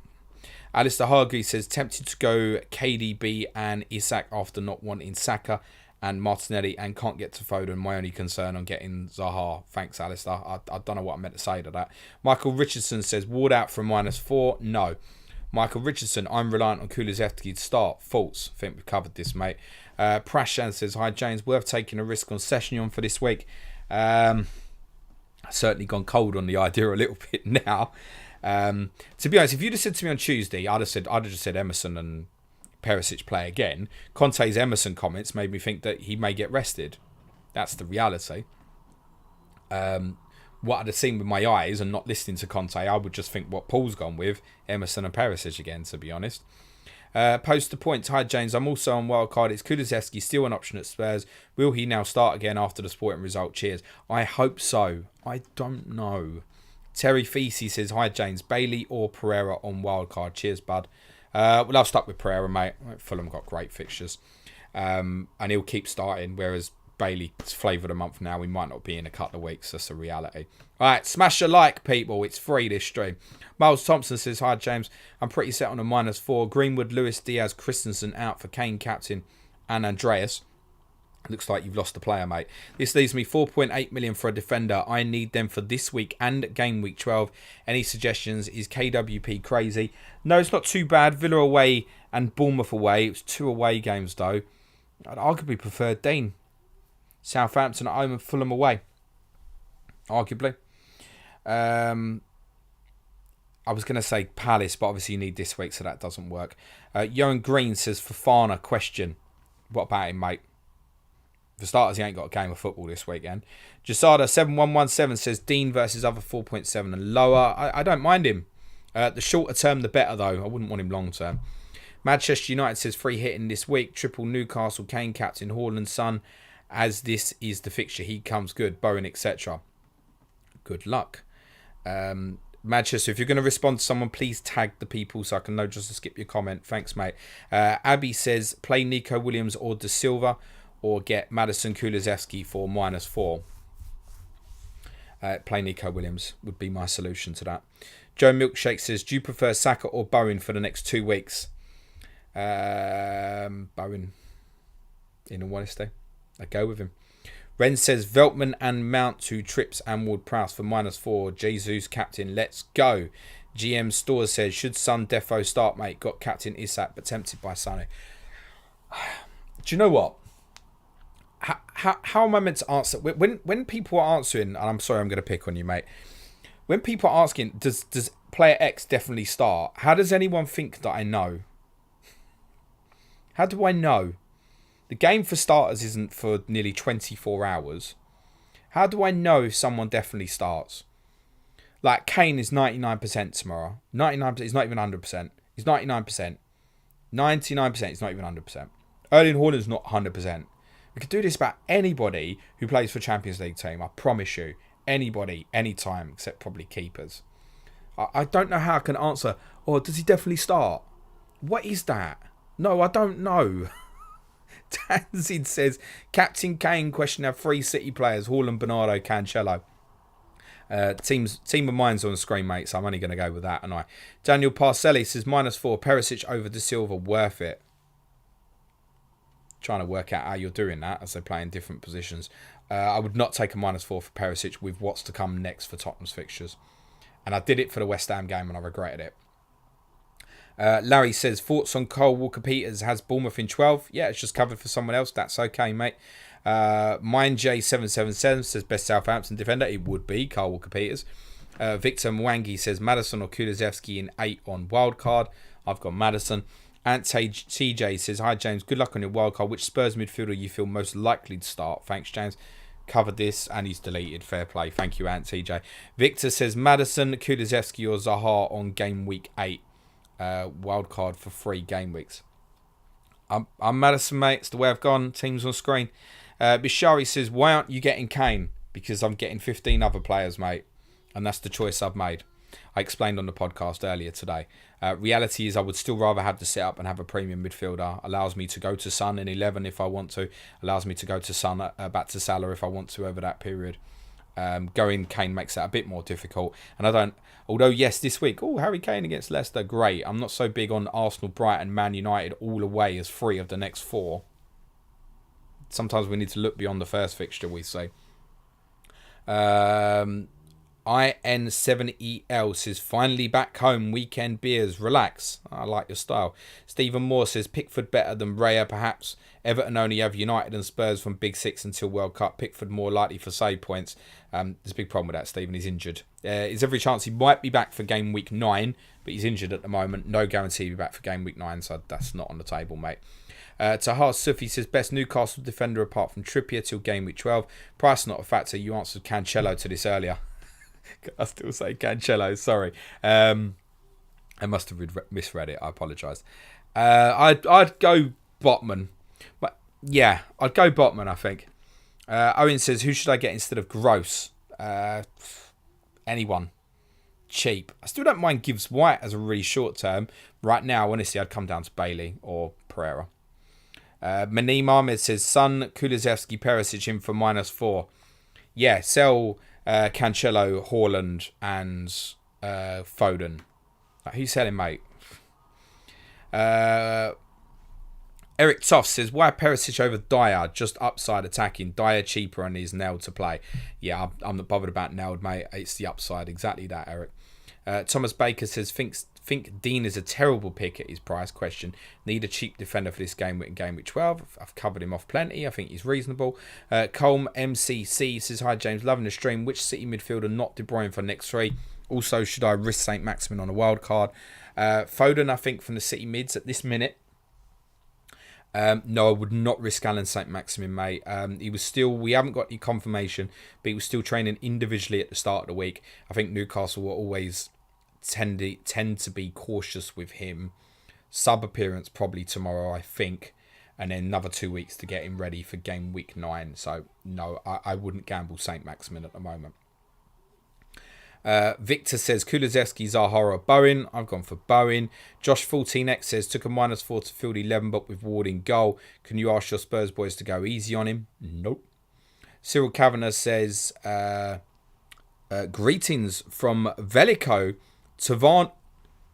Alistair Hargreaves says, tempted to go KDB and Isak after not wanting Saka and Martinelli, and can't get to Foden. My only concern on getting Zaha. Thanks, Alistair. I don't know what I meant to say to that. Michael Richardson says, Ward out from -4. No. Michael Richardson, I'm reliant on Kulusevski to start. False. I think we've covered this, mate. Prashan says, hi James, worth taking a risk on Sessegnon for this week. Certainly gone cold on the idea a little bit now. To be honest, if you'd have said to me on Tuesday, I'd have just said Emerson and Perisic play again. Conte's Emerson comments made me think that he may get rested. That's the reality. What I'd have seen with my eyes and not listening to Conte, I would just think what Paul's gone with, Emerson and Perisic again, to be honest. Post the points. Hi James, I'm also on wildcard. It's Kulusevski still an option at Spurs. Will he now start again after the Sporting result? Cheers. I hope so. I don't know. Terry Feasy says, hi James, Bailey or Pereira on wildcard? Cheers, bud. Well, I've stuck with Pereira, mate. Fulham got great fixtures. And he'll keep starting, whereas Bailey's flavour of the month now. We might not be in a couple of weeks. That's a reality. All right, smash a like, people. It's free this stream. Miles Thompson says, hi, James. I'm pretty set on a -4. Greenwood, Lewis, Diaz, Christensen out for Kane, captain, and Andreas. Looks like you've lost a player, mate. This leaves me 4.8 million for a defender. I need them for this week and game week 12. Any suggestions? Is KWP crazy? No, it's not too bad. Villa away and Bournemouth away. It was 2 away games, though. I'd arguably prefer Dean. Southampton at home and Fulham away. Arguably. I was going to say Palace, but obviously you need this week, so that doesn't work. Johan Green says, Fofana, question. What about him, mate? For starters, he ain't got a game of football this weekend. Jasada7117 says, Dean versus other 4.7 and lower. I don't mind him. The shorter term, the better, though. I wouldn't want him long term. Manchester United says, free hitting this week. Triple Newcastle, Kane, captain, Haaland, Son. As this is the fixture, he comes good. Bowen, etc. Good luck. Manchester, if you're going to respond to someone, please tag the people so I can know just to skip your comment. Thanks, mate. Abby says, play Nico Williams or De Silva or get Madison Kulusevski for -4. Play Nico Williams would be my solution to that. Joe Milkshake says, do you prefer Saka or Bowen for the next 2 weeks? Bowen, in all honesty. I go with him. Ren says Veltman and Mount to Trips and Ward-Prowse for -4. Jesus captain, let's go. GM Stores says, should Son Defo start, mate? Got captain Isak, but tempted by Sonny. Do you know what? how am I meant to answer when people are answering? And I'm sorry, I'm going to pick on you, mate. When people are asking, does player X definitely start? How does anyone think that I know? How do I know? The game for starters isn't for nearly 24 hours. How do I know if someone definitely starts? Like, Kane is 99% tomorrow. 99%, he's not even 100%. He's 99%. 99%, he's not even 100%. Erling Haaland's not 100%. We could do this about anybody who plays for Champions League team. I promise you. Anybody, anytime, except probably keepers. I don't know how I can answer, does he definitely start? What is that? No, I don't know. Tanzid says, Captain Kane question have 3 City players, Haaland, Bernardo, Cancelo. Team of mine's on the screen, mate, so I'm only going to go with that, and I. Daniel Parcelli says, -4, Perisic over De Silva, worth it. Trying to work out how you're doing that as they play in different positions. I would not take a -4 for Perisic with what's to come next for Tottenham's fixtures. And I did it for the West Ham game and I regretted it. Larry says, thoughts on Kyle Walker-Peters? Has Bournemouth in 12? Yeah, it's just covered for someone else. That's okay, mate. MindJ777 says, best Southampton defender. It would be Kyle Walker-Peters. Victor Mwangi says, Maddison or Kulusevski in 8 on wildcard. I've got Maddison. TJ says, hi James, good luck on your wildcard. Which Spurs midfielder you feel most likely to start? Thanks, James. Covered this and he's deleted. Fair play. Thank you, TJ. Victor says, Maddison, Kulusevski or Zaha on game week 8. Wildcard for 3 game weeks. I'm Maddison, mate. It's the way I've gone. Teams on screen. Bishari says, why aren't you getting Kane? Because I'm getting 15 other players, mate. And that's the choice I've made. I explained on the podcast earlier today. Reality is I would still rather have the setup and have a premium midfielder. Allows me to go to Son in 11 if I want to. Allows me to go to Son, back to Salah if I want to over that period. Going Kane makes that a bit more difficult. And I don't... Although, yes, this week, Harry Kane against Leicester, great. I'm not so big on Arsenal, Brighton, Man United all away as 3 of the next 4. Sometimes we need to look beyond the first fixture, we say. IN7EL says, finally back home, weekend beers, relax. I like your style. Stephen Moore says, Pickford better than Raya, perhaps. Everton only have United and Spurs from Big Six until World Cup. Pickford more likely for save points. There's a big problem with that, Stephen. He's injured. There's every chance he might be back for game week 9, but he's injured at the moment. No guarantee he'll be back for game week 9, so that's not on the table, mate. Tahar Sufi says, best Newcastle defender apart from Trippier till game week 12. Price not a factor. You answered Cancelo to this earlier. I still say Cancelo, sorry. I must have misread it. I apologise. I'd go Botman. But yeah, I'd go Botman, I think. Owen says, who should I get instead of Gross? Anyone. Cheap. I still don't mind Gibbs White as a really short term. Right now, honestly, I'd come down to Bailey or Pereira. Maneem Ahmed says, Son, Kulusevski, Perisic in for -4. Yeah, sell Cancelo, Haaland and Foden. Who's selling, mate? Eric Toff says, why Perisic over Dyer? Just upside attacking. Dyer cheaper and is nailed to play. Yeah, I'm not bothered about nailed, mate. It's the upside. Exactly that, Eric. Thomas Baker says, think Dean is a terrible pick at his price. Question. Need a cheap defender for this game in game week 12. I've covered him off plenty. I think he's reasonable. Colm MCC says, hi James, loving the stream. Which City midfielder not De Bruyne for next 3? Also, should I risk St. Maximin on a wild card? Foden, I think, from the City mids at this minute. No, I would not risk Alan St. Maximin, mate. He was still, we haven't got any confirmation, but he was still training individually at the start of the week. I think Newcastle will always tend to be cautious with him. Sub appearance probably tomorrow, I think, and then another 2 weeks to get him ready for game week 9. So no, I wouldn't gamble St. Maximin at the moment. Victor says Kulusevski, Zaha or Bowen. I've gone for Bowen. Josh 14x says took a -4 to field 11 but with Ward in goal. Can you ask your Spurs boys to go easy on him? Nope. Cyril Kavanagh says greetings from Veliko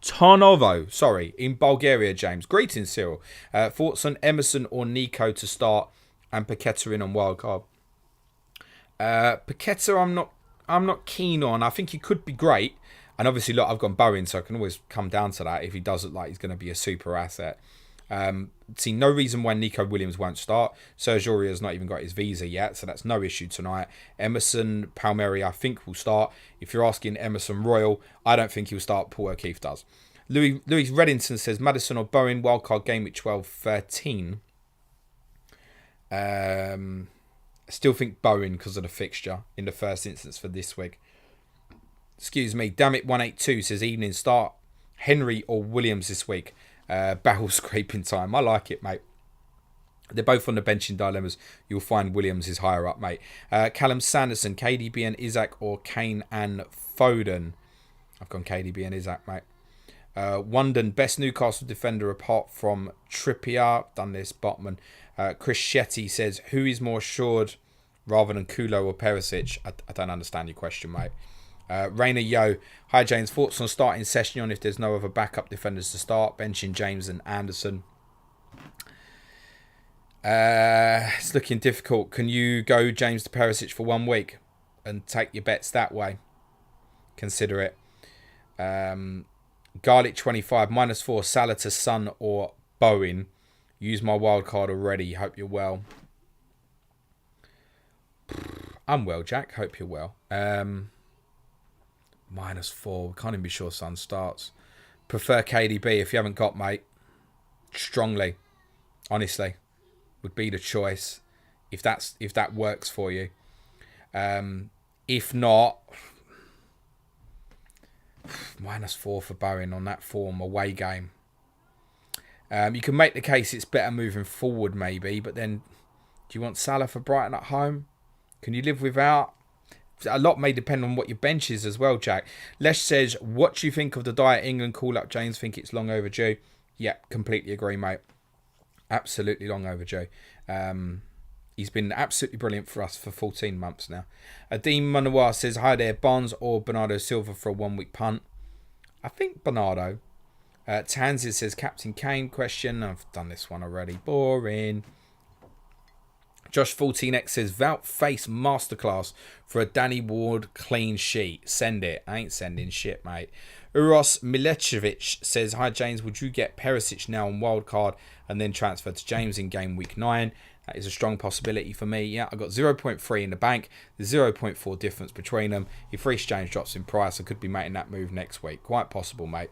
Tarnovo, in Bulgaria, James. Greetings, Cyril. Thoughts on Emerson or Nico to start and Paqueta in on wildcard? Paqueta I'm not keen on. I think he could be great. And obviously, look, I've gone Bowen, so I can always come down to that if he does look like he's going to be a super asset. See no reason why Nico Williams won't start. Serge Aurier's not even got his visa yet, so that's no issue tonight. Emerson Palmieri, I think, will start. If you're asking Emerson Royal, I don't think he'll start. Paul O'Keefe does. Louis Reddington says Maddison or Bowen, wildcard game at 12-13. I still think Bowen because of the fixture in the first instance for this week. Excuse me. Dammit182 says evening start. Henry or Williams this week. Barrel scraping time. I like it, mate. They're both on the bench in dilemmas. You'll find Williams is higher up, mate. Callum Sanderson, KDB and Isaac or Kane and Foden. I've gone KDB and Isaac, mate. Wondon, best Newcastle defender apart from Trippier. Done this, Botman. Chris Shetty says, who is more assured rather than Kulo or Perisic? I don't understand your question, mate. Rainer Yo, hi James, thoughts on starting Session if there's no other backup defenders to start, benching James and Anderson. It's looking difficult. Can you go James to Perisic for 1 week and take your bets that way? Consider it. Garlic 25, -4, Salah to Son or Bowen. Use my wild card already. Hope you're well. I'm well, Jack. Hope you're well. -4. We can't even be sure Son starts. Prefer KDB if you haven't got, mate. Strongly. Honestly. Would be the choice. If that works for you. If not, -4 for Bowen on that form away game. You can make the case it's better moving forward maybe, but then do you want Salah for Brighton at home? Can you live without? A lot may depend on what your bench is as well, Jack. Lesh says, what do you think of the Diet England call-up, James? Think it's long overdue? Yeah, completely agree, mate. Absolutely long overdue. He's been absolutely brilliant for us for 14 months now. Adeem Manoir says, hi there, Barnes or Bernardo Silva for a 1 week punt? I think Bernardo. Tanzid says, Captain Kane question. I've done this one already. Boring. Josh14X says, Vout Face Masterclass for a Danny Ward clean sheet. Send it. I ain't sending shit, mate. Uros Milecevic says, hi James, would you get Perisic now on wildcard and then transfer to James in game week 9? That is a strong possibility for me. Yeah, I got 0.3 in the bank. There's 0.4 difference between them. If Reece James drops in price, I could be making that move next week. Quite possible, mate.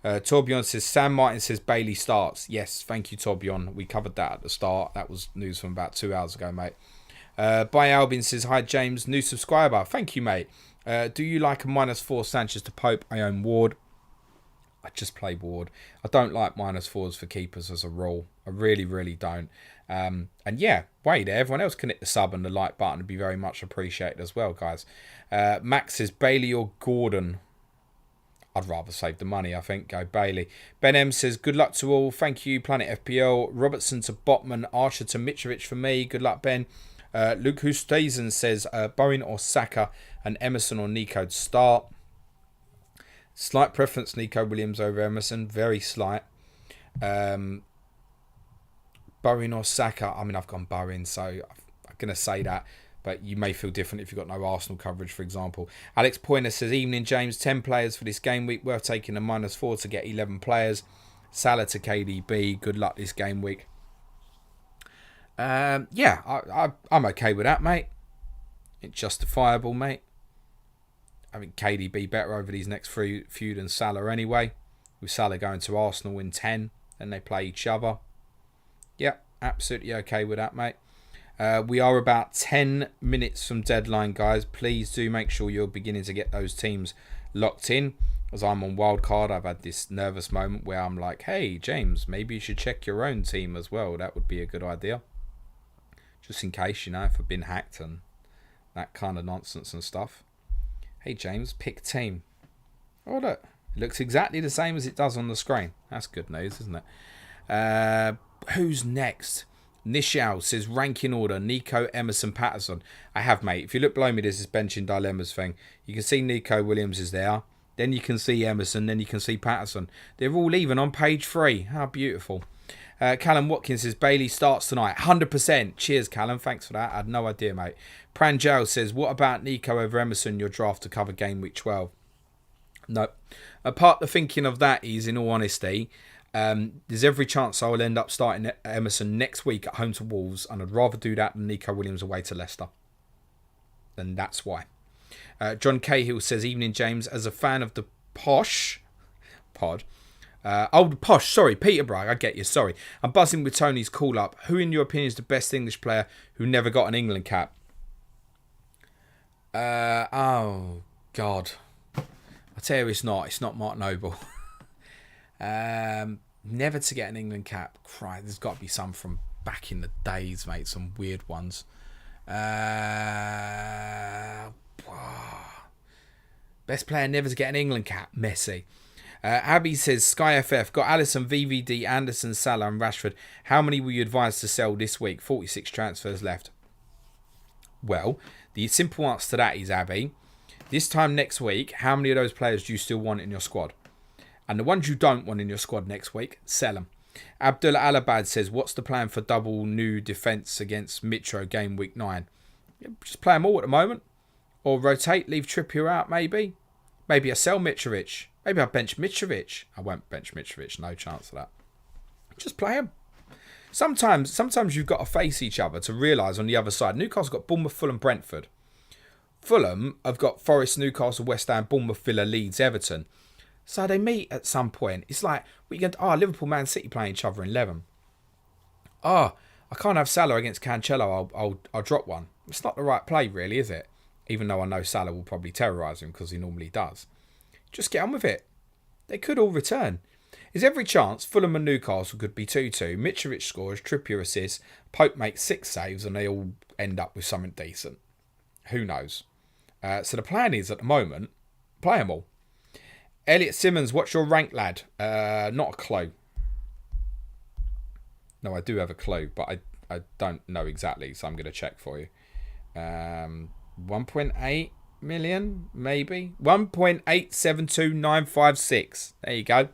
Torbjorn says, Sam Martin says Bailey starts. Yes, thank you, Torbjorn. We covered that at the start. That was news from about 2 hours ago, mate. By Albin says, hi, James, new subscriber. Thank you, mate. Do you like a -4 Sanchez to Pope? I own Ward. I just play Ward. I don't like -4s for keepers as a rule. I really, really don't. And yeah, wait, everyone else can hit the sub and the like button. It'd be very much appreciated as well, guys. Max says, Bailey or Gordon? I'd rather save the money, I think. Go Bailey. Ben M says, good luck to all. Thank you, Planet FPL. Robertson to Botman. Archer to Mitrovic for me. Good luck, Ben. Luke Hustazen says, Bowen or Saka and Emerson or Nico to start. Slight preference, Nico Williams over Emerson. Very slight. Bowen or Saka. I mean, I've gone Bowen, so I'm going to say that. But you may feel different if you've got no Arsenal coverage, for example. Alex Pointer says, evening, James. 10 players for this game week. Worth taking a -4 to get 11 players. Salah to KDB. Good luck this game week. Yeah, I'm okay with that, mate. It's justifiable, mate. I think KDB better over these next few than Salah anyway. With Salah going to Arsenal in 10, and they play each other. Yep, absolutely okay with that, mate. We are about 10 minutes from deadline, guys. Please do make sure you're beginning to get those teams locked in. As I'm on wildcard, I've had this nervous moment where I'm like, hey, James, maybe you should check your own team as well. That would be a good idea. Just in case, you know, if I've been hacked and that kind of nonsense and stuff. Hey, James, pick team. Oh, look. It looks exactly the same as it does on the screen. That's good news, isn't it? Who's next? Nishal says, ranking order, Nico, Emerson, Patterson. I have, mate. If you look below me, there's this benching dilemmas thing. You can see Nico Williams is there. Then you can see Emerson. Then you can see Patterson. They're all even on page 3. How beautiful. Callum Watkins says, Bailey starts tonight. 100%. Cheers, Callum. Thanks for that. I had no idea, mate. Pranjal says, what about Nico over Emerson, your draft to cover game week 12? No. Apart the thinking of that is, in all honesty, There's every chance I will end up starting Emerson next week at home to Wolves, and I'd rather do that than Nico Williams away to Leicester. And that's why. John Cahill says, evening, James. As a fan of the Posh pod, Posh, sorry, Peterborough, I get you, sorry. I'm buzzing with Tony's call up. Who, in your opinion, is the best English player who never got an England cap? Oh, God. I tell you, it's not Mark Noble. Never to get an England cap. Christ, there's got to be some from back in the days, mate. Some weird ones. Best player never to get an England cap. Messi. Abby says, Sky FF, got Alisson, VVD, Anderson, Salah and Rashford. How many were you advised to sell this week? 46 transfers left. Well, the simple answer to that is, Abby, this time next week, how many of those players do you still want in your squad? And the ones you don't want in your squad next week, sell them. Abdullah Alabad says, what's the plan for double new defence against Mitro game week 9? Just play them all at the moment. Or rotate, leave Trippier out maybe. Maybe I sell Mitrovic. Maybe I bench Mitrovic. I won't bench Mitrovic, no chance of that. Just play them. Sometimes you've got to face each other to realise on the other side. Newcastle got Bournemouth, Fulham, Brentford. Fulham have got Forest, Newcastle, West Ham, Bournemouth, Villa, Leeds, Everton. So they meet at some point. It's like, Liverpool, Man City playing each other in 11. I can't have Salah against Cancelo. I'll drop one. It's not the right play, really, is it? Even though I know Salah will probably terrorise him because he normally does. Just get on with it. They could all return. There's every chance Fulham and Newcastle could be 2-2. Mitrovic scores, Trippier assists, Pope makes 6 saves, and they all end up with something decent. Who knows? So the plan is, at the moment, play them all. Elliot Simmons, what's your rank, lad? Not a clue. No, I do have a clue, but I don't know exactly, so I'm going to check for you. 1.8 million, maybe? 1.872956. There you go.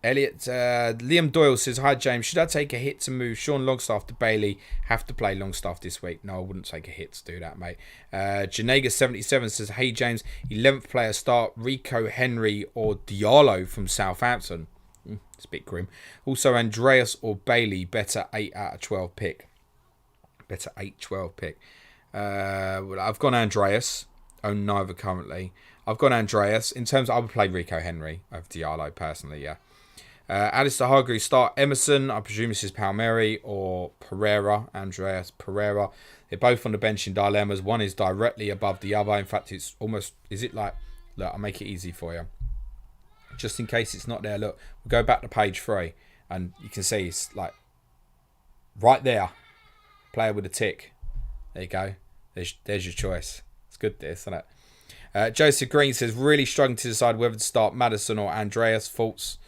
Elliot, Liam Doyle says, hi James, should I take a hit to move Sean Longstaff to Bailey? Have to play Longstaff this week. No, I wouldn't take a hit to do that, mate. Janega77 says, hey James, 11th player start Rico, Henry or Diallo from Southampton. It's a bit grim. Also Andreas or Bailey, better 8 out of 12 pick. Better 8-12 pick. I've gone Andreas. Own neither currently. I've gone Andreas. In terms of, I would play Rico Henry over Diallo personally, yeah. Alistair Hargreaves start Emerson. I presume this is Palmieri or Pereira. Andreas Pereira. They're both on the bench in dilemmas. One is directly above the other. In fact, it's almost, is it like, look, I'll make it easy for you. Just in case it's not there, look, we'll go back to page 3 and you can see it's like right there. Player with a tick. There you go. There's your choice. It's good, this, isn't it? Joseph Green says, really struggling to decide whether to start Maddison or Andreas. Thoughts?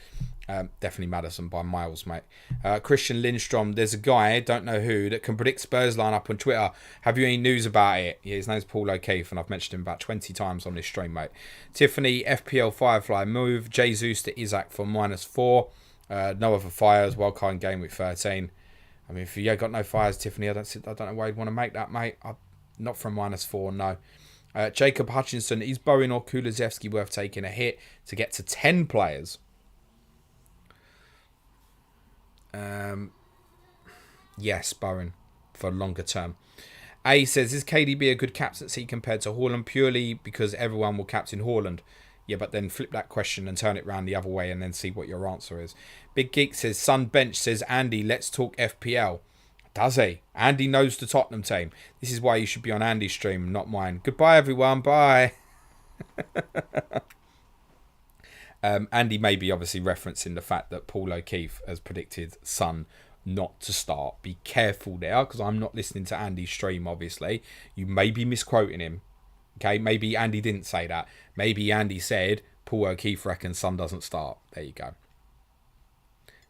Definitely Maddison by miles, mate. Christian Lindstrom, there's a guy, don't know who, that can predict Spurs lineup on Twitter. Have you any news about it? Yeah, his name's Paul O'Keefe, and I've mentioned him about 20 times on this stream, mate. Tiffany, FPL Firefly move. Jesus to Isaac for -4. No other fires. Wildcard in game week 13. I mean, if you got no fires, Tiffany, I don't know why you'd want to make that, mate. Not from -4, no. Jacob Hutchinson, is Bowen or Kulusevski worth taking a hit to get to 10 players? Yes, Bowen, for longer term. A says, is KDB a good captaincy compared to Haaland purely because everyone will captain Haaland? Yeah, but then flip that question and turn it round the other way and then see what your answer is. Big Geek says, Sun Bench says, Andy, let's talk FPL. Does he? Andy knows the Tottenham team. This is why you should be on Andy's stream, not mine. Goodbye, everyone. Bye. Andy may be obviously referencing the fact that Paul O'Keefe has predicted Son not to start. Be careful there, because I'm not listening to Andy's stream, obviously. You may be misquoting him. Okay, maybe Andy didn't say that. Maybe Andy said Paul O'Keefe reckons Son doesn't start. There you go.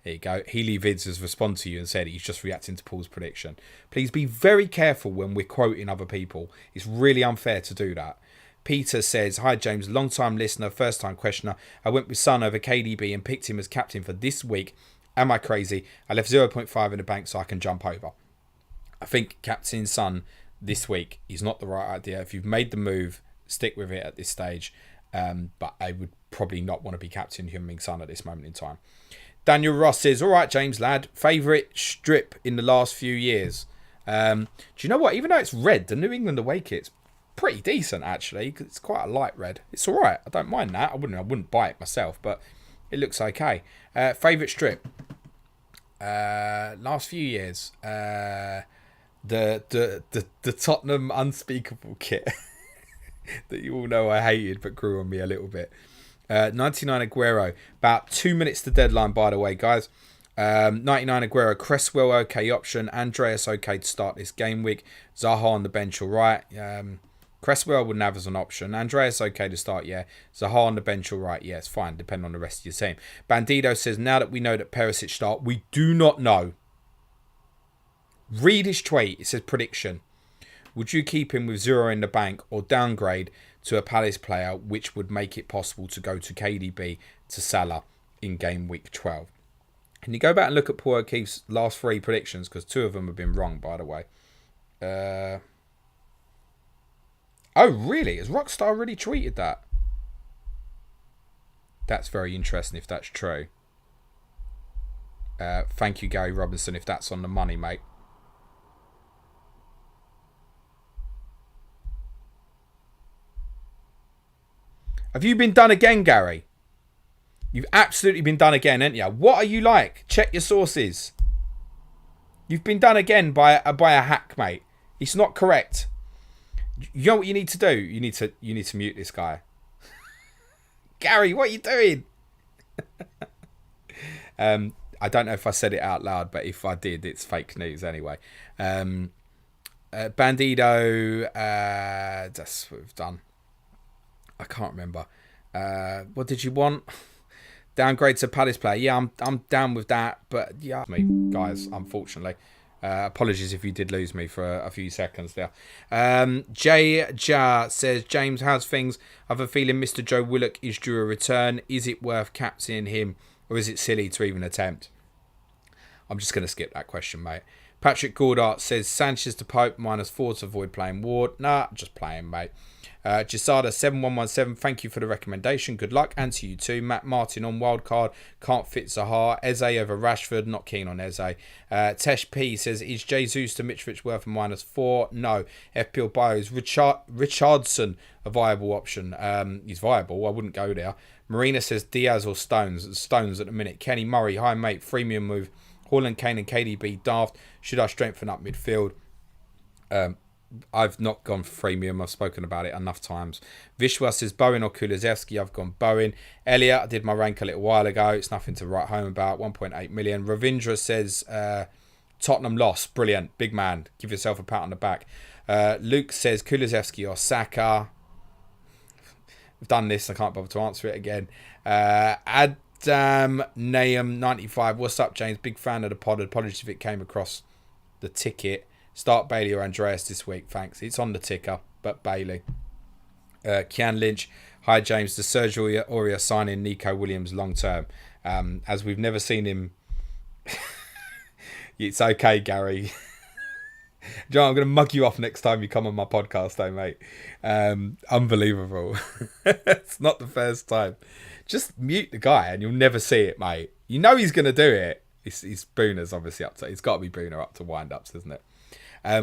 There you go. Healy Vids has responded to you and said he's just reacting to Paul's prediction. Please be very careful when we're quoting other people. It's really unfair to do that. Peter says, hi James, long time listener, first time questioner. I went with Son over KDB and picked him as captain for this week. Am I crazy? I left 0.5 in the bank so I can jump over. I think captain Son this week is not the right idea. If you've made the move, stick with it at this stage. But I would probably not want to be captain Heung-min Son at this moment in time. Daniel Ross says, all right, James, lad, favourite strip in the last few years. Do you know what? Even though it's red, the New England away kit's pretty decent, actually, because it's quite a light red. It's all right. I don't mind that. I wouldn't buy it myself, but it looks okay. Favourite strip? Last few years. The Tottenham Unspeakable kit that you all know I hated but grew on me a little bit. 99 Aguero. About 2 minutes to deadline, by the way, guys. 99 Aguero. Cresswell okay option. Andreas okay to start this game week. Zaha on the bench all right. Cresswell wouldn't have as an option. Andreas okay to start, yeah. Zaha on the bench all right, yeah, it's fine, depending on the rest of your team. Bandido says, now that we know that Perisic start, we do not know. Read his tweet. It says prediction. Would you keep him with 0 in the bank or downgrade to a Palace player, which would make it possible to go to KDB to Salah in game week 12? Can you go back and look at Paul O'Keefe's last 3 predictions? Because 2 of them have been wrong, by the way. Oh, really? Has Rockstar really tweeted that? That's very interesting if that's true. Thank you, Gary Robinson, if that's on the money, mate. Have you been done again, Gary? You've absolutely been done again, haven't you? What are you like? Check your sources. You've been done again by a hack, mate. It's not correct. You know what you need to do? You need to mute this guy. Gary, what are you doing? I don't know if I said it out loud, but if I did, it's fake news anyway. Bandido, that's what we've done. I can't remember. What did you want? Downgrade to Palace player. Yeah, I'm down with that. But yeah, me guys, unfortunately. Apologies if you did lose me for a few seconds there. Jay Ja says, James, how's things? I have a feeling Mr. Joe Willock is due a return. Is it worth captaining him, or is it silly to even attempt? I'm just going to skip that question, mate. Patrick Gourdart says, Sanchez to Pope, -4 to avoid playing Ward. Nah, just playing, mate. Jasada7117, thank you for the recommendation. Good luck, and to you too. Matt Martin on wildcard, can't fit Zaha. Eze over Rashford, not keen on Eze. Tesh P says, is Jesus to Mitrovic worth a -4? No. FPL Bios, Richardson a viable option? He's viable, I wouldn't go there. Marina says Diaz or Stones. Stones at the minute. Kenny Murray, hi mate, freemium move. Haaland, Kane and KDB daft. Should I strengthen up midfield? I've not gone for freemium. I've spoken about it enough times. Vishwa says Bowen or Kulusevski. I've gone Bowen. Elliot, I did my rank a little while ago. It's nothing to write home about. 1.8 million. Ravindra says Tottenham lost. Brilliant. Big man. Give yourself a pat on the back. Luke says Kulusevski or Saka. I've done this. I can't bother to answer it again. Adam Nahum 95. What's up, James? Big fan of the pod. Apologies if it came across the ticket. Start Bailey or Andreas this week, thanks. It's on the ticker, but Bailey. Kian Lynch. Hi, James. Does Sergio Aurier sign in Nico Williams long term? As we've never seen him. It's okay, Gary. John, I'm going to mug you off next time you come on my podcast, though, mate. Unbelievable. It's not the first time. Just mute the guy and you'll never see it, mate. You know he's going to do it. It's Booner's obviously up to. It's got to be Booner up to wind-ups, isn't it?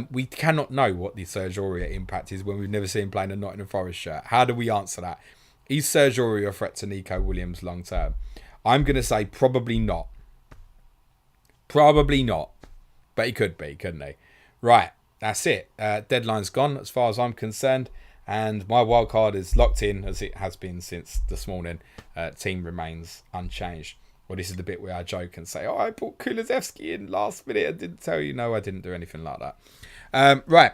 We cannot know what the Serge Aurier impact is when we've never seen him playing a Nottingham Forest shirt. How do we answer that? Is Serge Aurier a threat to Nico Williams long term? I'm going to say probably not. Probably not. But he could be, couldn't he? Right, that's it. Deadline's gone as far as I'm concerned. And my wildcard is locked in as it has been since this morning. Team remains unchanged. Well, this is the bit where I joke and say, I put Kulusevski in last minute. I didn't tell you. No, I didn't do anything like that. Right.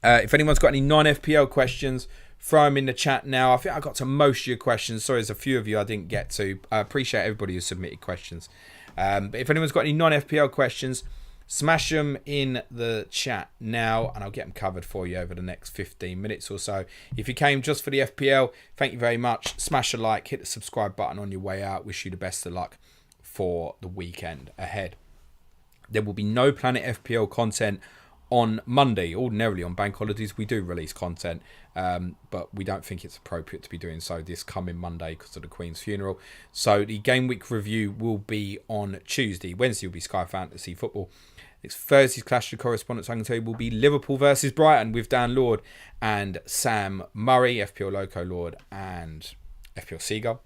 If anyone's got any non-FPL questions, throw them in the chat now. I think I got to most of your questions. Sorry, there's a few of you I didn't get to. I appreciate everybody who submitted questions. But if anyone's got any non-FPL questions, smash them in the chat now and I'll get them covered for you over the next 15 minutes or so. If you came just for the FPL, thank you very much. Smash a like, hit the subscribe button on your way out. Wish you the best of luck for the weekend ahead. There will be no Planet FPL content on Monday. Ordinarily on bank holidays we do release content, but we don't think it's appropriate to be doing so this coming Monday because of the Queen's funeral. So the game week review will be on Tuesday. Wednesday will be Sky Fantasy Football. It's Thursday's Clash of Correspondents, I can tell you, will be Liverpool versus Brighton with Dan Lord and Sam Murray, FPL Loco Lord and FPL Seagull.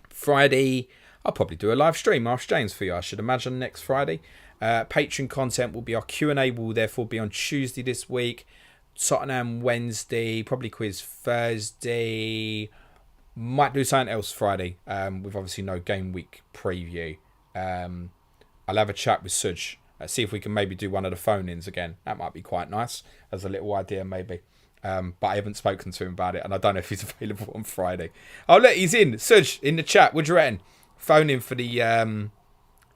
Friday, I'll probably do a live stream, Ask James, for you, I should imagine, next Friday. Patreon content will be our Q&A, will therefore be on Tuesday this week. Tottenham Wednesday, probably quiz Thursday. Might do something else Friday, with obviously no game week preview. I'll have a chat with Suj. See if we can maybe do one of the phone-ins again. That might be quite nice as a little idea maybe. But I haven't spoken to him about it, and I don't know if he's available on Friday. Oh, look, he's in. Suj, in the chat. What do you reckon? Phone in for the...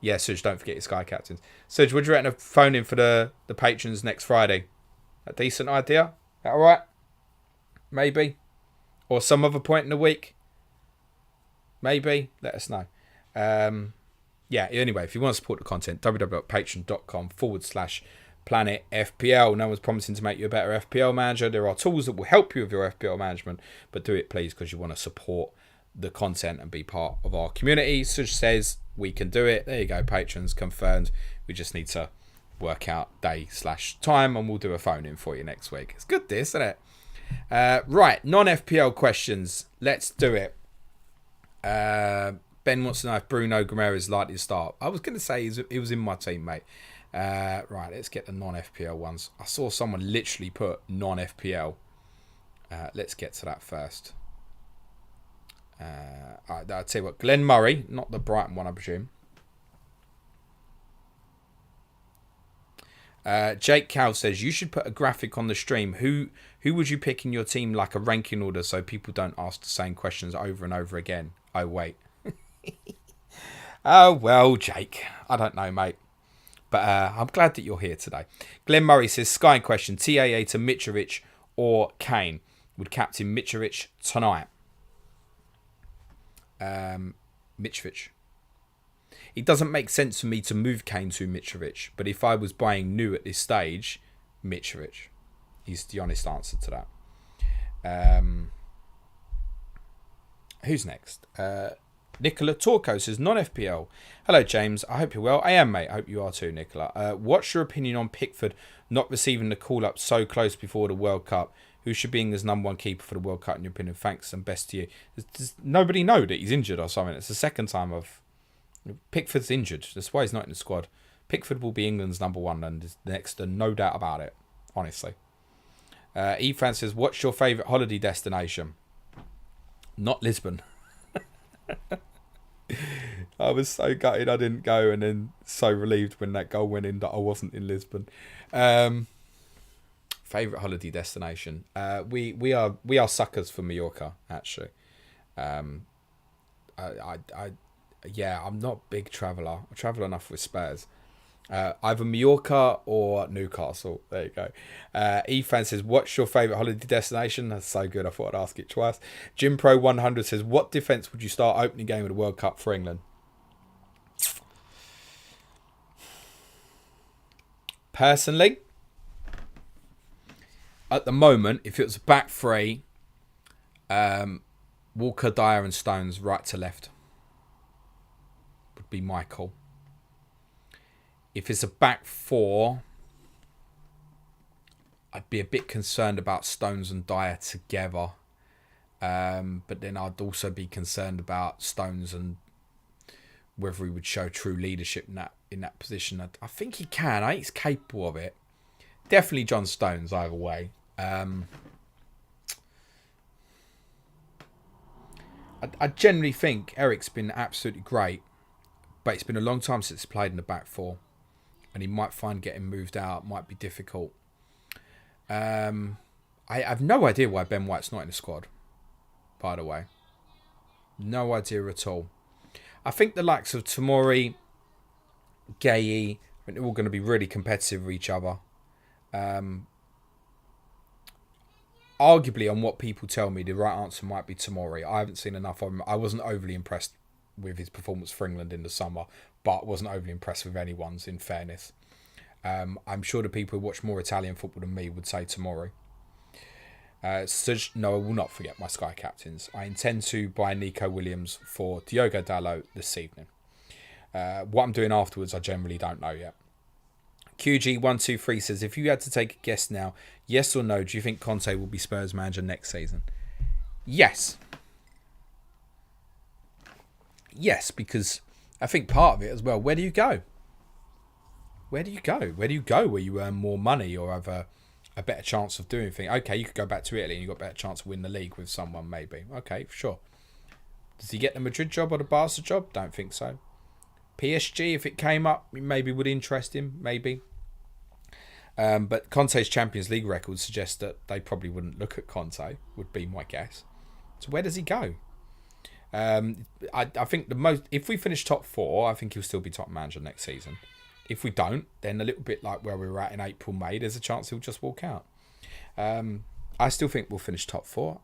Yeah, Suj, don't forget your Sky Captains. Suj, what do you reckon of phone in for the patrons next Friday? A decent idea? That all right? Maybe? Or some other point in the week? Maybe? Let us know. Yeah, anyway, if you want to support the content, www.patreon.com/Planet FPL. No one's promising to make you a better FPL manager. There are tools that will help you with your FPL management, but do it please because you want to support the content and be part of our community. Suj says we can do it. There you go, patrons confirmed. We just need to work out day/time and we'll do a phone in for you next week. It's good this, isn't it? Right, non-FPL questions. Let's do it. Ben wants to know if Bruno Guimaraes is likely to start. I was going to say he was in my team, mate. Right, let's get the non-FPL ones. I saw someone literally put non-FPL. Let's get to that first. Alright, I'll tell you what. Glenn Murray, not the Brighton one, I presume. Jake Cow says you should put a graphic on the stream. Who would you pick in your team, like a ranking order, so people don't ask the same questions over and over again? Oh wait. Oh well, Jake. I don't know, mate. But I'm glad that you're here today. Glenn Murray says Sky question: TAA to Mitrovic or Kane? Would captain Mitrovic tonight? Mitrovic. It doesn't make sense for me to move Kane to Mitrovic, but if I was buying new at this stage, Mitrovic is the honest answer to that. Who's next? Nicola Torco says, non-FPL. Hello, James. I hope you're well. I am, mate. I hope you are too, Nicola. What's your opinion on Pickford not receiving the call-up so close before the World Cup? Who should be England's number one keeper for the World Cup in your opinion? Thanks and best to you. Does nobody know that he's injured or something? It's the second time Pickford's injured. That's why he's not in the squad. Pickford will be England's number one and is next, and no doubt about it, honestly. Ethan says, what's your favourite holiday destination? Not Lisbon. I was so gutted I didn't go, and then so relieved when that goal went in that I wasn't in Lisbon. Favourite holiday destination? We are suckers for Mallorca, actually. I'm not a big traveller. I travel enough with Spurs. Either Mallorca or Newcastle. There you go. Ethan says, what's your favourite holiday destination? That's so good. I thought I'd ask it twice. Jim Pro 100 says, what defence would you start opening game of the World Cup for England? Personally, at the moment, if it was a back three, Walker, Dyer and Stones right to left would be my call. If it's a back four, I'd be a bit concerned about Stones and Dyer together. But then I'd also be concerned about Stones and whether he would show true leadership in that position. I think he can. I think he's capable of it. Definitely John Stones either way. I generally think Eric's been absolutely great, but it's been a long time since he played in the back four, and he might find getting moved out might be difficult. I have no idea why Ben White's not in the squad, by the way. No idea at all. I think the likes of Tomori, Gay, they're all going to be really competitive with each other. Arguably, on what people tell me, the right answer might be Tomori. I haven't seen enough of him. I wasn't overly impressed with his performance for England in the summer, but wasn't overly impressed with anyone's, in fairness. I'm sure the people who watch more Italian football than me would say tomorrow. No, I will not forget my Sky captains. I intend to buy Nico Williams for Diogo Dalot this evening. What I'm doing afterwards, I generally don't know yet. QG123 says, if you had to take a guess now, yes or no, do you think Conte will be Spurs manager next season? Yes. Yes, because I think part of it as well, where do you go? Where do you go where you earn more money or have a better chance of doing things? Okay, you could go back to Italy and you've got a better chance to win the league with someone, maybe. Okay, sure. Does he get the Madrid job or the Barca job? Don't think so. PSG, if it came up, maybe would interest him, maybe. But Conte's Champions League record suggests that they probably wouldn't look at Conte, would be my guess. So where does he go? I think if we finish top 4, I think he'll still be top manager next season. If we don't, then a little bit like where we were at in April, May, there's a chance he'll just walk out. I still think we'll finish top 4.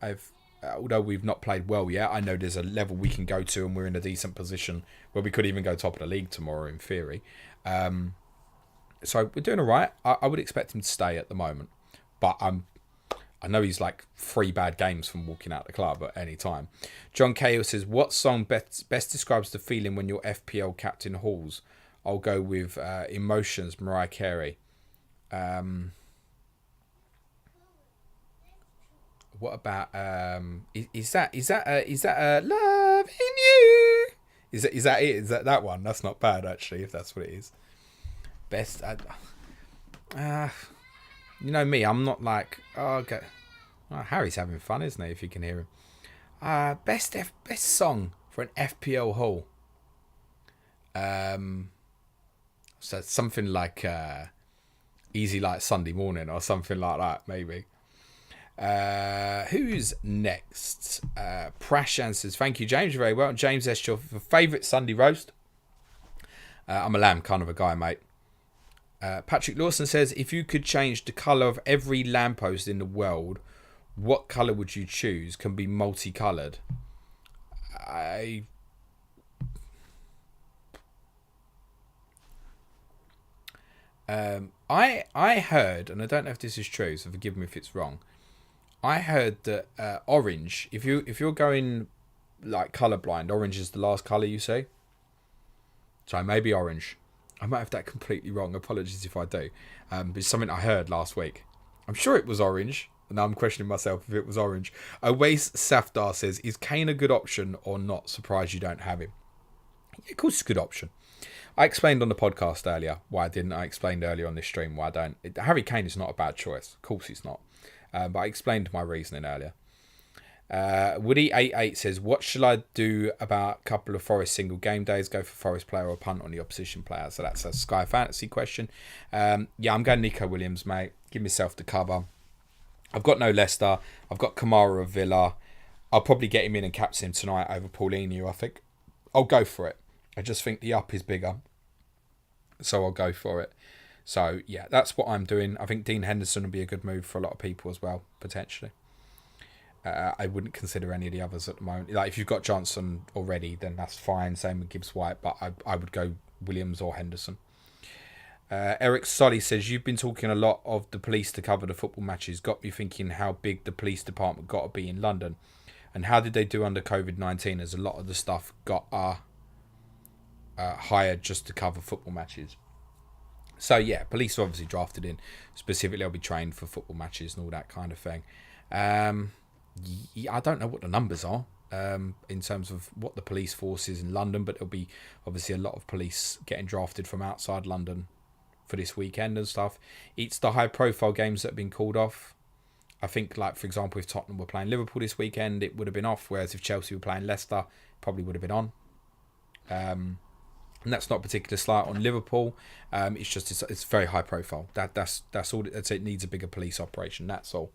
Although we've not played well yet, I know there's a level we can go to and we're in a decent position where we could even go top of the league tomorrow in theory. So we're doing all right. I would expect him to stay at the moment. But I know he's like 3 bad games from walking out the club at any time. John Cahill says, what song best describes the feeling when your FPL captain hauls? I'll go with Emotions, Mariah Carey. What about is that Loving You? Is that it? Is that one? That's not bad actually, if that's what it is. Best you know me, I'm not like, oh, okay. Oh, Harry's having fun, isn't he, if you can hear him. Best song for an FPL haul. So something like Easy Like Sunday Morning or something like that, maybe. Who's next? Prash answers, thank you, James. Very well. James Escher, for favourite Sunday roast. I'm a lamb kind of a guy, mate. Patrick Lawson says, if you could change the colour of every lamppost in the world, what colour would you choose? Can be multicoloured. I heard, and I don't know if this is true, so forgive me if it's wrong. I heard that orange, if you're going like colourblind, orange is the last colour you see. So maybe orange. I might have that completely wrong. Apologies if I do. But it's something I heard last week. I'm sure it was orange. And now I'm questioning myself if it was orange. Awais Safdar says, is Kane a good option or not? Surprised you don't have him. Yeah, of course it's a good option. I explained on the podcast earlier why I didn't. I explained earlier on this stream why I don't. Harry Kane is not a bad choice. Of course he's not. But I explained my reasoning earlier. Woody88 says, what shall I do about a couple of Forest single game days? Go for Forest player or punt on the opposition player? So that's a Sky Fantasy question. Yeah, I'm going Nico Williams, mate. Give myself the cover. I've got no Leicester. I've got Kamara of Villa. I'll probably get him in and captain him tonight over Paulinho, I think. I'll go for it. I just think the up is bigger. So I'll go for it. So, yeah, that's what I'm doing. I think Dean Henderson would be a good move for a lot of people as well, potentially. I wouldn't consider any of the others at the moment. Like, if you've got Johnson already, then that's fine. Same with Gibbs-White, but I would go Williams or Henderson. Eric Solly says, you've been talking a lot of the police to cover the football matches. Got me thinking how big the police department got to be in London. And how did they do under COVID-19 as a lot of the stuff got hired just to cover football matches. So, yeah, police are obviously drafted in. Specifically, they'll be trained for football matches and all that kind of thing. I don't know what the numbers are in terms of what the police force is in London, but there'll be obviously a lot of police getting drafted from outside London for this weekend and stuff. It's the high-profile games that have been called off. I think, like, for example, if Tottenham were playing Liverpool this weekend, it would have been off, whereas if Chelsea were playing Leicester, it probably would have been on. And that's not a particular slight on Liverpool. It's just it's very high profile. That's all. It needs a bigger police operation. That's all.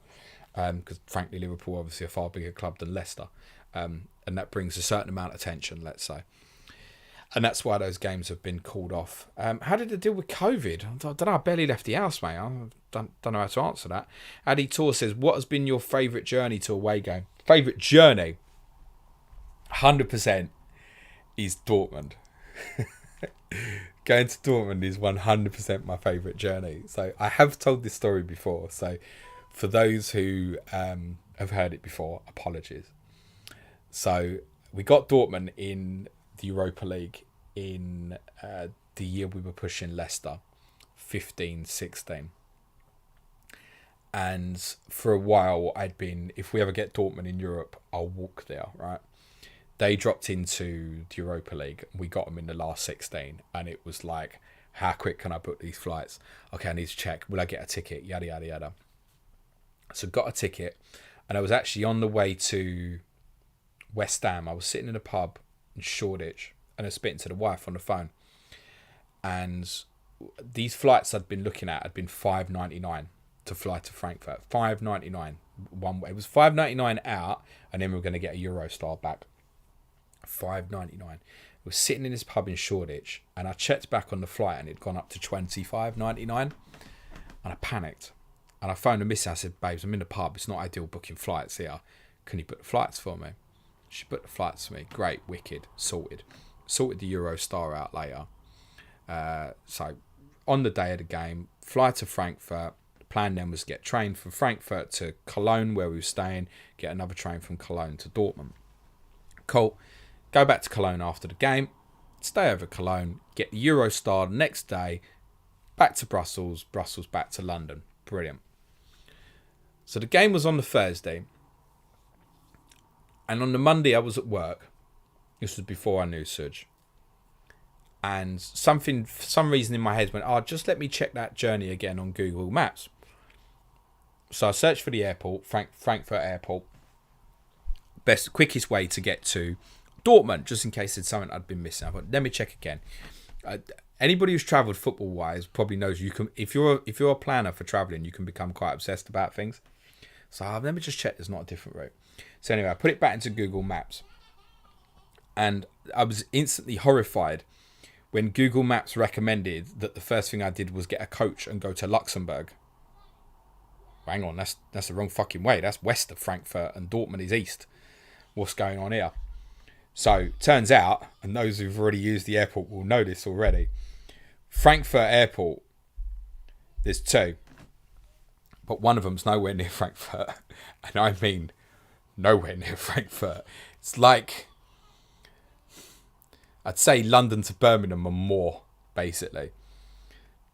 Because frankly, Liverpool obviously a far bigger club than Leicester, and that brings a certain amount of attention. Let's say, and that's why those games have been called off. How did they deal with COVID? I don't know. I barely left the house, mate. I don't know how to answer that. Adi Tor says, "What has been your favourite journey to a away game? Favourite journey? 100% is Dortmund." Going to Dortmund is 100% my favourite journey. So I have told this story before. So for those who have heard it before, apologies. So we got Dortmund in the Europa League in the year we were pushing Leicester, 15-16. And for a while I'd been, if we ever get Dortmund in Europe, I'll walk there, right? They dropped into the Europa League. We got them in the last 16. And it was like, how quick can I book these flights? Okay, I need to check. Will I get a ticket? Yada, yada, yada. So got a ticket. And I was actually on the way to West Ham. I was sitting in a pub in Shoreditch. And I was speaking to the wife on the phone. And these flights I'd been looking at had been $5.99 to fly to Frankfurt. $5.99 one way. It was $5.99 out. And then we were going to get a Eurostar back. $5.99. I was sitting in this pub in Shoreditch, and I checked back on the flight, and it'd gone up to $25.99, and I panicked. And I phoned the missus. I said, "Babes, I'm in the pub. It's not ideal booking flights here. Can you book the flights for me?" She booked the flights for me. Great, wicked, sorted the Eurostar out later. So on the day of the game, fly to Frankfurt. The plan then was to get train from Frankfurt to Cologne, where we were staying, get another train from Cologne to Dortmund. Cool. Go back to Cologne after the game, stay over Cologne, get the Eurostar the next day, back to Brussels, Brussels back to London. Brilliant. So the game was on the Thursday, and on the Monday I was at work. This was before I knew Suj. And for some reason in my head went, just let me check that journey again on Google Maps. So I searched for the airport, Frankfurt Airport. Quickest way to get to Dortmund, just in case it's something I'd been missing. I thought, let me check again. Anybody who's travelled football-wise probably knows you can. If you're a planner for travelling, you can become quite obsessed about things. So let me just check there's not a different route. So anyway, I put it back into Google Maps, and I was instantly horrified when Google Maps recommended that the first thing I did was get a coach and go to Luxembourg. Hang on, that's the wrong fucking way. That's west of Frankfurt, and Dortmund is east. What's going on here? So, turns out, and those who've already used the airport will know this already, Frankfurt Airport, there's two, but one of them's nowhere near Frankfurt, and I mean nowhere near Frankfurt. It's like, I'd say London to Birmingham or more, basically.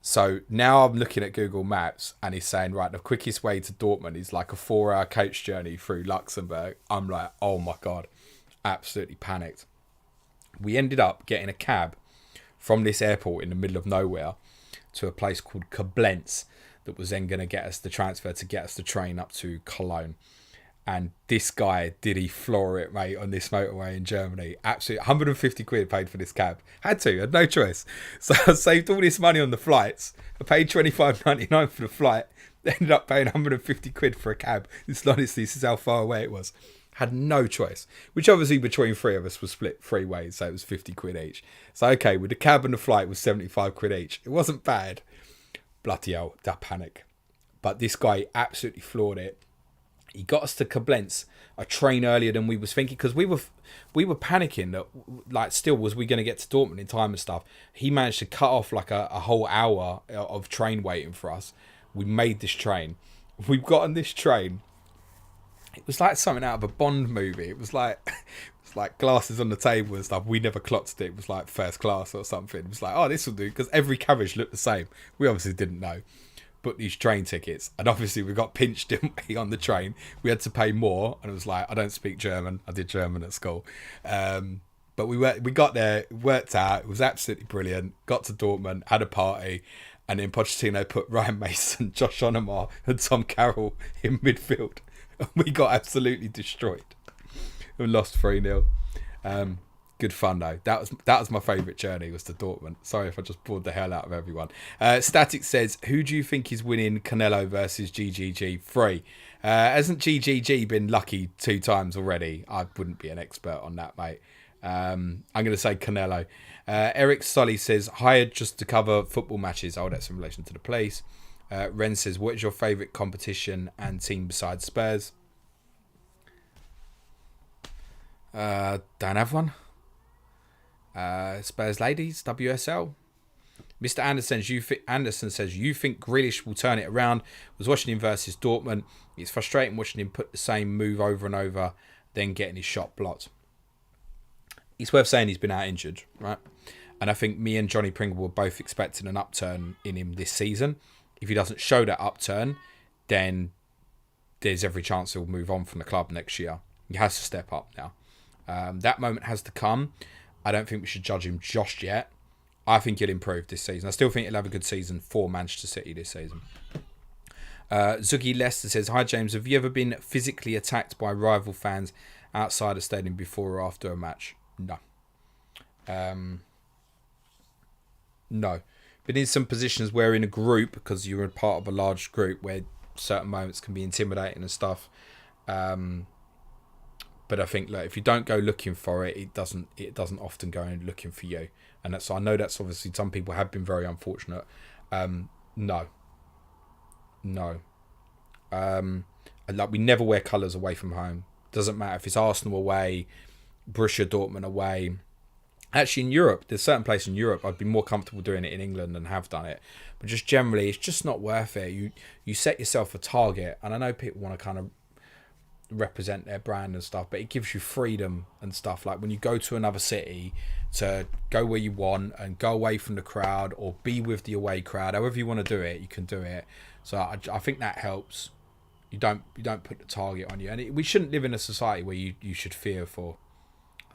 So now I'm looking at Google Maps, and it's saying, right, the quickest way to Dortmund is like a 4-hour coach journey through Luxembourg. I'm like, oh my God. Absolutely panicked. We ended up getting a cab from this airport in the middle of nowhere to a place called Koblenz that was then going to get us the transfer to get us the train up to Cologne. And this guy, did he floor it, mate, on this motorway in Germany. Absolutely, 150 quid paid for this cab. Had no choice. So I saved all this money on the flights. I paid $25.99 for the flight. Ended up paying 150 quid for a cab. This is how far away it was. Had no choice, which obviously between three of us was split 3 ways, so it was 50 quid each. So okay, with the cab and the flight was 75 quid each. It wasn't bad. Bloody hell, that panic. But this guy absolutely floored it. He got us to Koblenz a train earlier than we was thinking, because we were panicking that, like, still was we going to get to Dortmund in time and stuff. He managed to cut off like a whole hour of train waiting for us. We made this train. We've got on this train. It was like something out of a Bond movie. It was like glasses on the table and stuff. We never clocked it. It was like first class or something. It was like, oh, this will do, because every carriage looked the same. We obviously didn't know. Booked these train tickets, and obviously we got pinched, didn't we, on the train. We had to pay more, and it was like, I don't speak German. I did German at school. But we got there, it worked out. It was absolutely brilliant. Got to Dortmund, had a party, and then Pochettino put Ryan Mason, Josh Onomar, and Tom Carroll in midfield. We got absolutely destroyed. We lost 3-0. Good fun though. That was my favourite journey, was to Dortmund. Sorry if I just bored the hell out of everyone. Static says, who do you think is winning Canelo versus GGG? Hasn't GGG been lucky 2 times already? I wouldn't be an expert on that, mate. I'm going to say Canelo. Eric Solly says, hired just to cover football matches. Oh, that's in relation to the place. Ren says, what is your favourite competition and team besides Spurs? Don't have one. Spurs ladies, WSL. Mr. Anderson says, you think Grealish will turn it around? Was watching him versus Dortmund. It's frustrating watching him put the same move over and over, then getting his shot blocked. It's worth saying he's been out injured, right? And I think me and Johnny Pringle were both expecting an upturn in him this season. If he doesn't show that upturn, then there's every chance he'll move on from the club next year. He has to step up now. That moment has to come. I don't think we should judge him just yet. I think he'll improve this season. I still think he'll have a good season for Manchester City this season. Zuggy Lester says, hi James, have you ever been physically attacked by rival fans outside a stadium before or after a match? No. No. Been in some positions where in a group, because you're a part of a large group, where certain moments can be intimidating and stuff. But I think, look, if you don't go looking for it, it doesn't often go in looking for you. And I know that's obviously some people have been very unfortunate. No. Like, we never wear colours away from home. Doesn't matter if it's Arsenal away, Borussia Dortmund away. Actually, in Europe, there's certain places in Europe I'd be more comfortable doing it in England and have done it. But just generally, it's just not worth it. You set yourself a target, and I know people want to kind of represent their brand and stuff, but it gives you freedom and stuff. Like when you go to another city, to go where you want and go away from the crowd or be with the away crowd, however you want to do it, you can do it. So I think that helps. You don't put the target on you, and we shouldn't live in a society where you should fear for.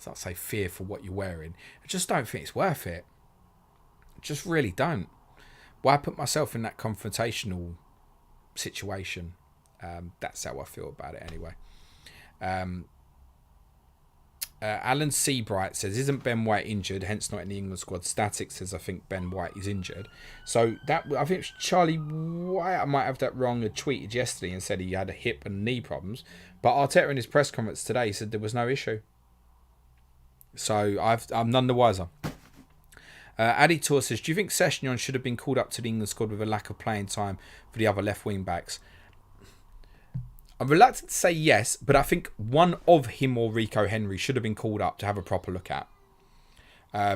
I say fear for what you're wearing. I just don't think it's worth it. I just really don't. Why put myself in that confrontational situation? That's how I feel about it anyway. Alan Seabright says, isn't Ben White injured, hence not in the England squad? Static says, I think Ben White is injured. So that, I think Charlie White, I might have that wrong, had tweeted yesterday and said he had a hip and knee problems. But Arteta in his press conference today said there was no issue. So I'm none the wiser. Addy Tour says, do you think Sessegnon should have been called up to the England squad with a lack of playing time for the other left wing backs? I'm reluctant to say yes, but I think one of him or Rico Henry should have been called up to have a proper look at.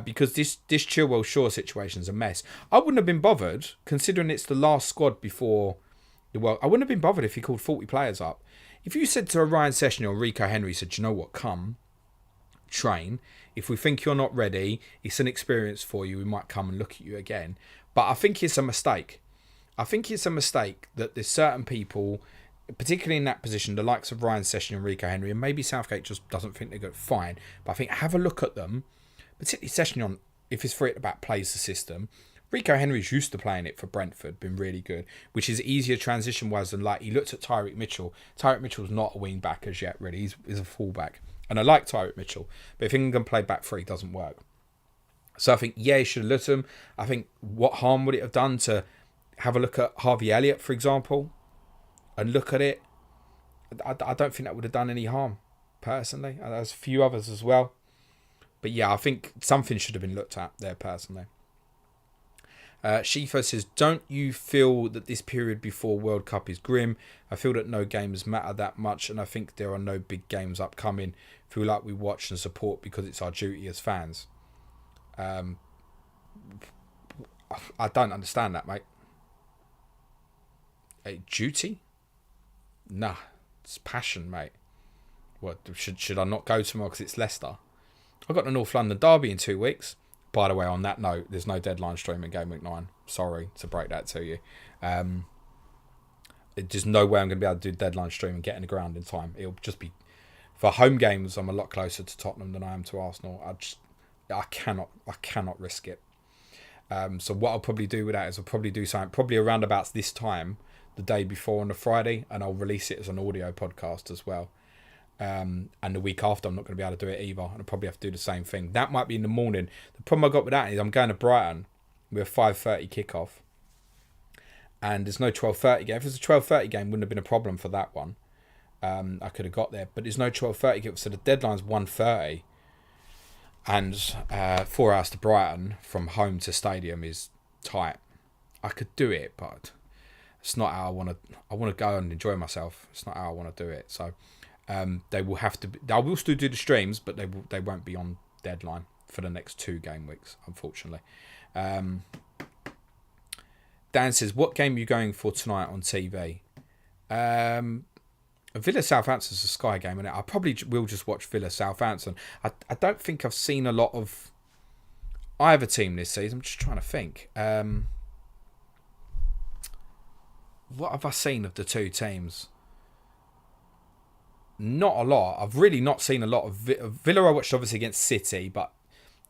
Because this Chilwell Shaw situation is a mess. I wouldn't have been bothered, considering it's the last squad before the World. I wouldn't have been bothered if he called 40 players up. If you said to a Ryan Sessegnon or Rico Henry, said, you know what, come, train. If we think you're not ready, it's an experience for you. We might come and look at you again. But I think it's a mistake. I think it's a mistake that there's certain people, particularly in that position, the likes of Ryan Sessegnon and Rico Henry, and maybe Southgate just doesn't think they're good. Fine. But I think have a look at them. Particularly Sessegnon, if he's free at the back, plays the system. Rico Henry's used to playing it for Brentford, been really good, which is easier transition-wise than like he looked at Tyreek Mitchell. Tyreek Mitchell's not a wing-back as yet, really. He's a full-back. And I like Tyreek Mitchell, but if England can play back three, it doesn't work. So I think, yeah, you should have looked at him. I think what harm would it have done to have a look at Harvey Elliott, for example, and look at it? I don't think that would have done any harm, personally. There's a few others as well. But yeah, I think something should have been looked at there, personally. Shifa says, don't you feel that this period before World Cup is grim? I feel that no games matter that much, and I think there are no big games upcoming. Feel like we watch and support because it's our duty as fans. I don't understand that, mate. A duty? Nah, it's passion, mate. What, should I not go tomorrow because it's Leicester? I've got the North London derby in 2 weeks. By the way, on that note, there's no deadline stream in Gameweek 9. Sorry to break that to you. There's no way I'm going to be able to do deadline stream and get in the ground in time. It'll just be... For home games, I'm a lot closer to Tottenham than I am to Arsenal. I cannot risk it. So what I'll probably do with that is I'll probably do something, probably around about this time, the day before on a Friday, and I'll release it as an audio podcast as well. And the week after, I'm not going to be able to do it either. And I'll probably have to do the same thing. That might be in the morning. The problem I got with that is I'm going to Brighton with a 5:30 kickoff. And there's no 12:30 game. If it was a 12:30 game, wouldn't have been a problem for that one. I could have got there. But there's no 12:30 kickoff. So the deadline's 1:30. And 4 hours to Brighton from home to stadium is tight. I could do it, but it's not how I want to. I want to go and enjoy myself. It's not how I want to do it. So... they will have to. I will still do the streams, but they won't be on deadline for the next 2 game weeks, unfortunately. Dan says, what game are you going for tonight on TV? Villa Southampton's a Sky game, and I probably will just watch Villa Southampton. I don't think I've seen a lot of either team this season. I'm just trying to think. What have I seen of the two teams? Not a lot. I've really not seen a lot of Villa. I watched obviously against City, but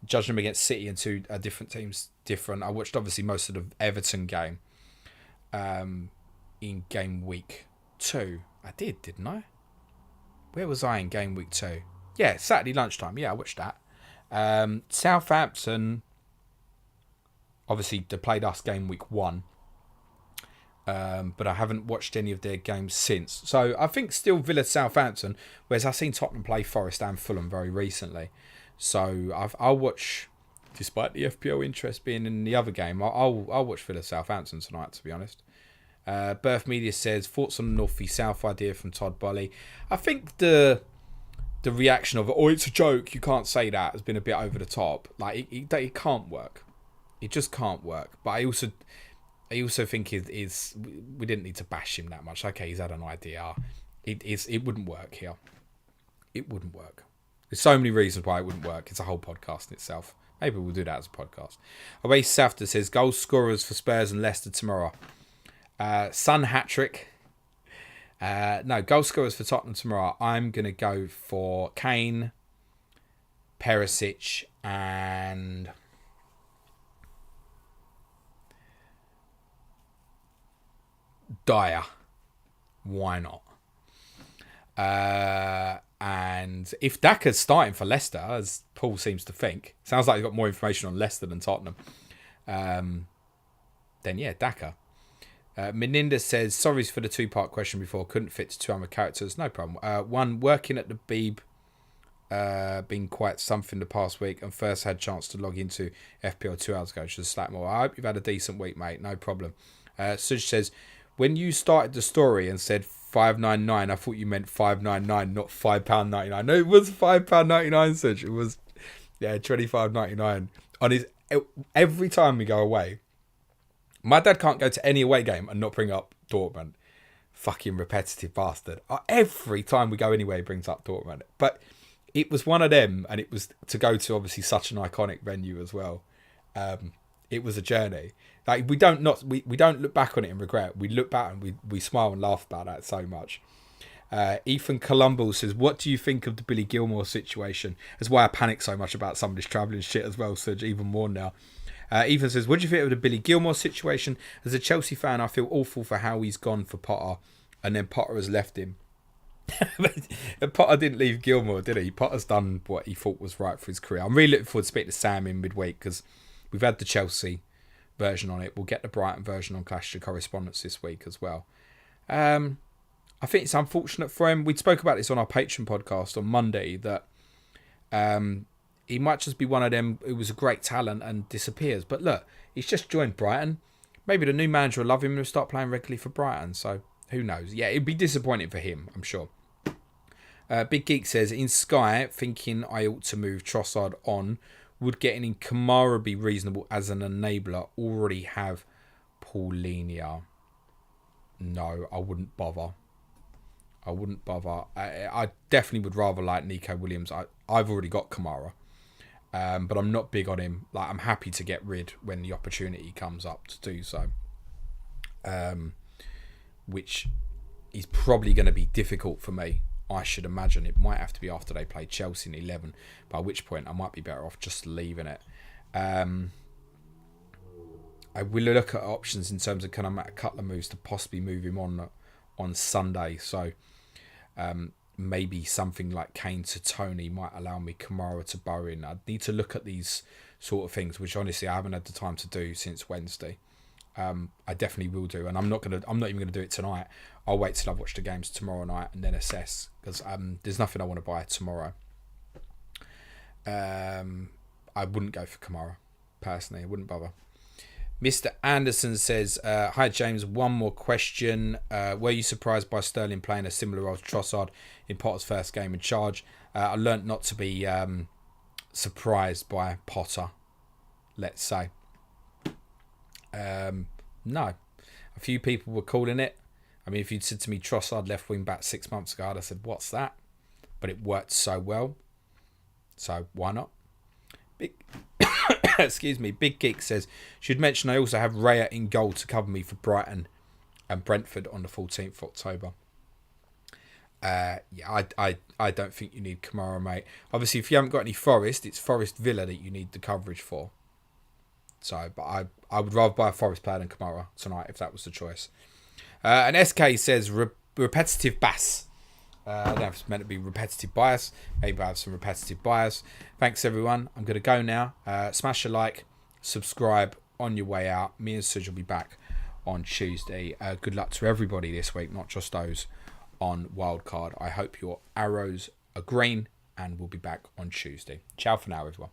judging them against City and two different teams, different. I watched obviously most of the Everton game in game week 2. I did, didn't I? Where was I in game week 2? Yeah, Saturday lunchtime. Yeah, I watched that. Southampton, obviously, they played us game week 1. But I haven't watched any of their games since. So I think still Villa Southampton, whereas I've seen Tottenham play Forest and Fulham very recently. So I'll watch, despite the FPL interest being in the other game, I'll watch Villa Southampton tonight, to be honest. Birth Media says, thoughts on the North v South idea from Todd Boehly. I think the reaction of, oh, it's a joke, you can't say that, has been a bit over the top. Like, it can't work. It just can't work. But I also think is we didn't need to bash him that much. Okay, he's had an idea. It wouldn't work here. It wouldn't work. There's so many reasons why it wouldn't work. It's a whole podcast in itself. Maybe we'll do that as a podcast. Away Safta says, goal scorers for Spurs and Leicester tomorrow. Son hat-trick. No, goal scorers for Tottenham tomorrow. I'm going to go for Kane, Perisic, and Dyer. Why not? And if Daka's starting for Leicester, as Paul seems to think, sounds like he's got more information on Leicester than Tottenham, then yeah, Daka. Menendez says, sorry for the 2-part question before, couldn't fit to 200 characters. No problem. One, working at the Beeb, been quite something the past week, and first had chance to log into FPL 2 hours ago. Should slack more. I hope you've had a decent week, mate. No problem. Suj says, when you started the story and said £5.99, I thought you meant £5.99, not £5.99. No, it was £5.99, Suj. It was, yeah, £25.99. On his, every time we go away, my dad can't go to any away game and not bring up Dortmund. Fucking repetitive bastard. Every time we go anywhere, he brings up Dortmund. But it was one of them, and it was to go to obviously such an iconic venue as well. It was a journey. Like we don't look back on it and regret. We look back and we smile and laugh about that so much. Ethan Colombo says, what do you think of the Billy Gilmore situation? That's why I panic so much about some of this travelling shit as well, so even more now. Ethan says, what do you think of the Billy Gilmore situation? As a Chelsea fan, I feel awful for how he's gone for Potter, and then Potter has left him. Potter didn't leave Gilmore, did he? Potter's done what he thought was right for his career. I'm really looking forward to speaking to Sam in midweek, because we've had the Chelsea version on it. We'll get the Brighton version on Clash of Correspondence this week as well. I think it's unfortunate for him. We spoke about this on our Patreon podcast on Monday, that he might just be one of them who was a great talent and disappears. But look, he's just joined Brighton. Maybe the new manager will love him and he'll start playing regularly for Brighton. So who knows? Yeah, it'd be disappointing for him, I'm sure. Big Geek says, in Sky, thinking I ought to move Trossard on. Would getting in Kamara be reasonable as an enabler? Already have Paulinho. No, I wouldn't bother. I definitely would rather like Nico Williams. I've already got Kamara. But I'm not big on him. Like, I'm happy to get rid when the opportunity comes up to do so. Which is probably going to be difficult for me. I should imagine it might have to be after they play Chelsea in 11, by which point I might be better off just leaving it. I will look at options in terms of can I make a couple of moves to possibly move him on Sunday. So maybe something like Kane to Tony might allow me Kamara to Bowen. I'd need to look at these sort of things, which honestly I haven't had the time to do since Wednesday. I definitely will do, and I'm not even gonna do it tonight. I'll wait till I've watched the games tomorrow night and then assess, because there's nothing I want to buy tomorrow. I wouldn't go for Kamara personally. I wouldn't bother. Mr. Anderson says, hi James, one more question. Were you surprised by Sterling playing a similar role to Trossard in Potter's first game in charge? I learnt not to be surprised by Potter, let's say. No. A few people were calling it. I mean, if you'd said to me Trossard left wing back 6 months ago, I'd have said, what's that? But it worked so well. So why not? Big Excuse me. Big Geek says, should mention I also have Raya in goal to cover me for Brighton and Brentford on the 14th of October. I don't think you need Kamara, mate. Obviously, if you haven't got any Forest, it's Forest Villa that you need the coverage for. So, but I would rather buy a Forest player than Kamara tonight if that was the choice. And SK says repetitive bass. I don't know if it's meant to be repetitive bias. Maybe I have some repetitive bias. Thanks, everyone. I'm going to go now. Smash a like, subscribe on your way out. Me and Suj will be back on Tuesday. Good luck to everybody this week, not just those on Wildcard. I hope your arrows are green, and we'll be back on Tuesday. Ciao for now, everyone.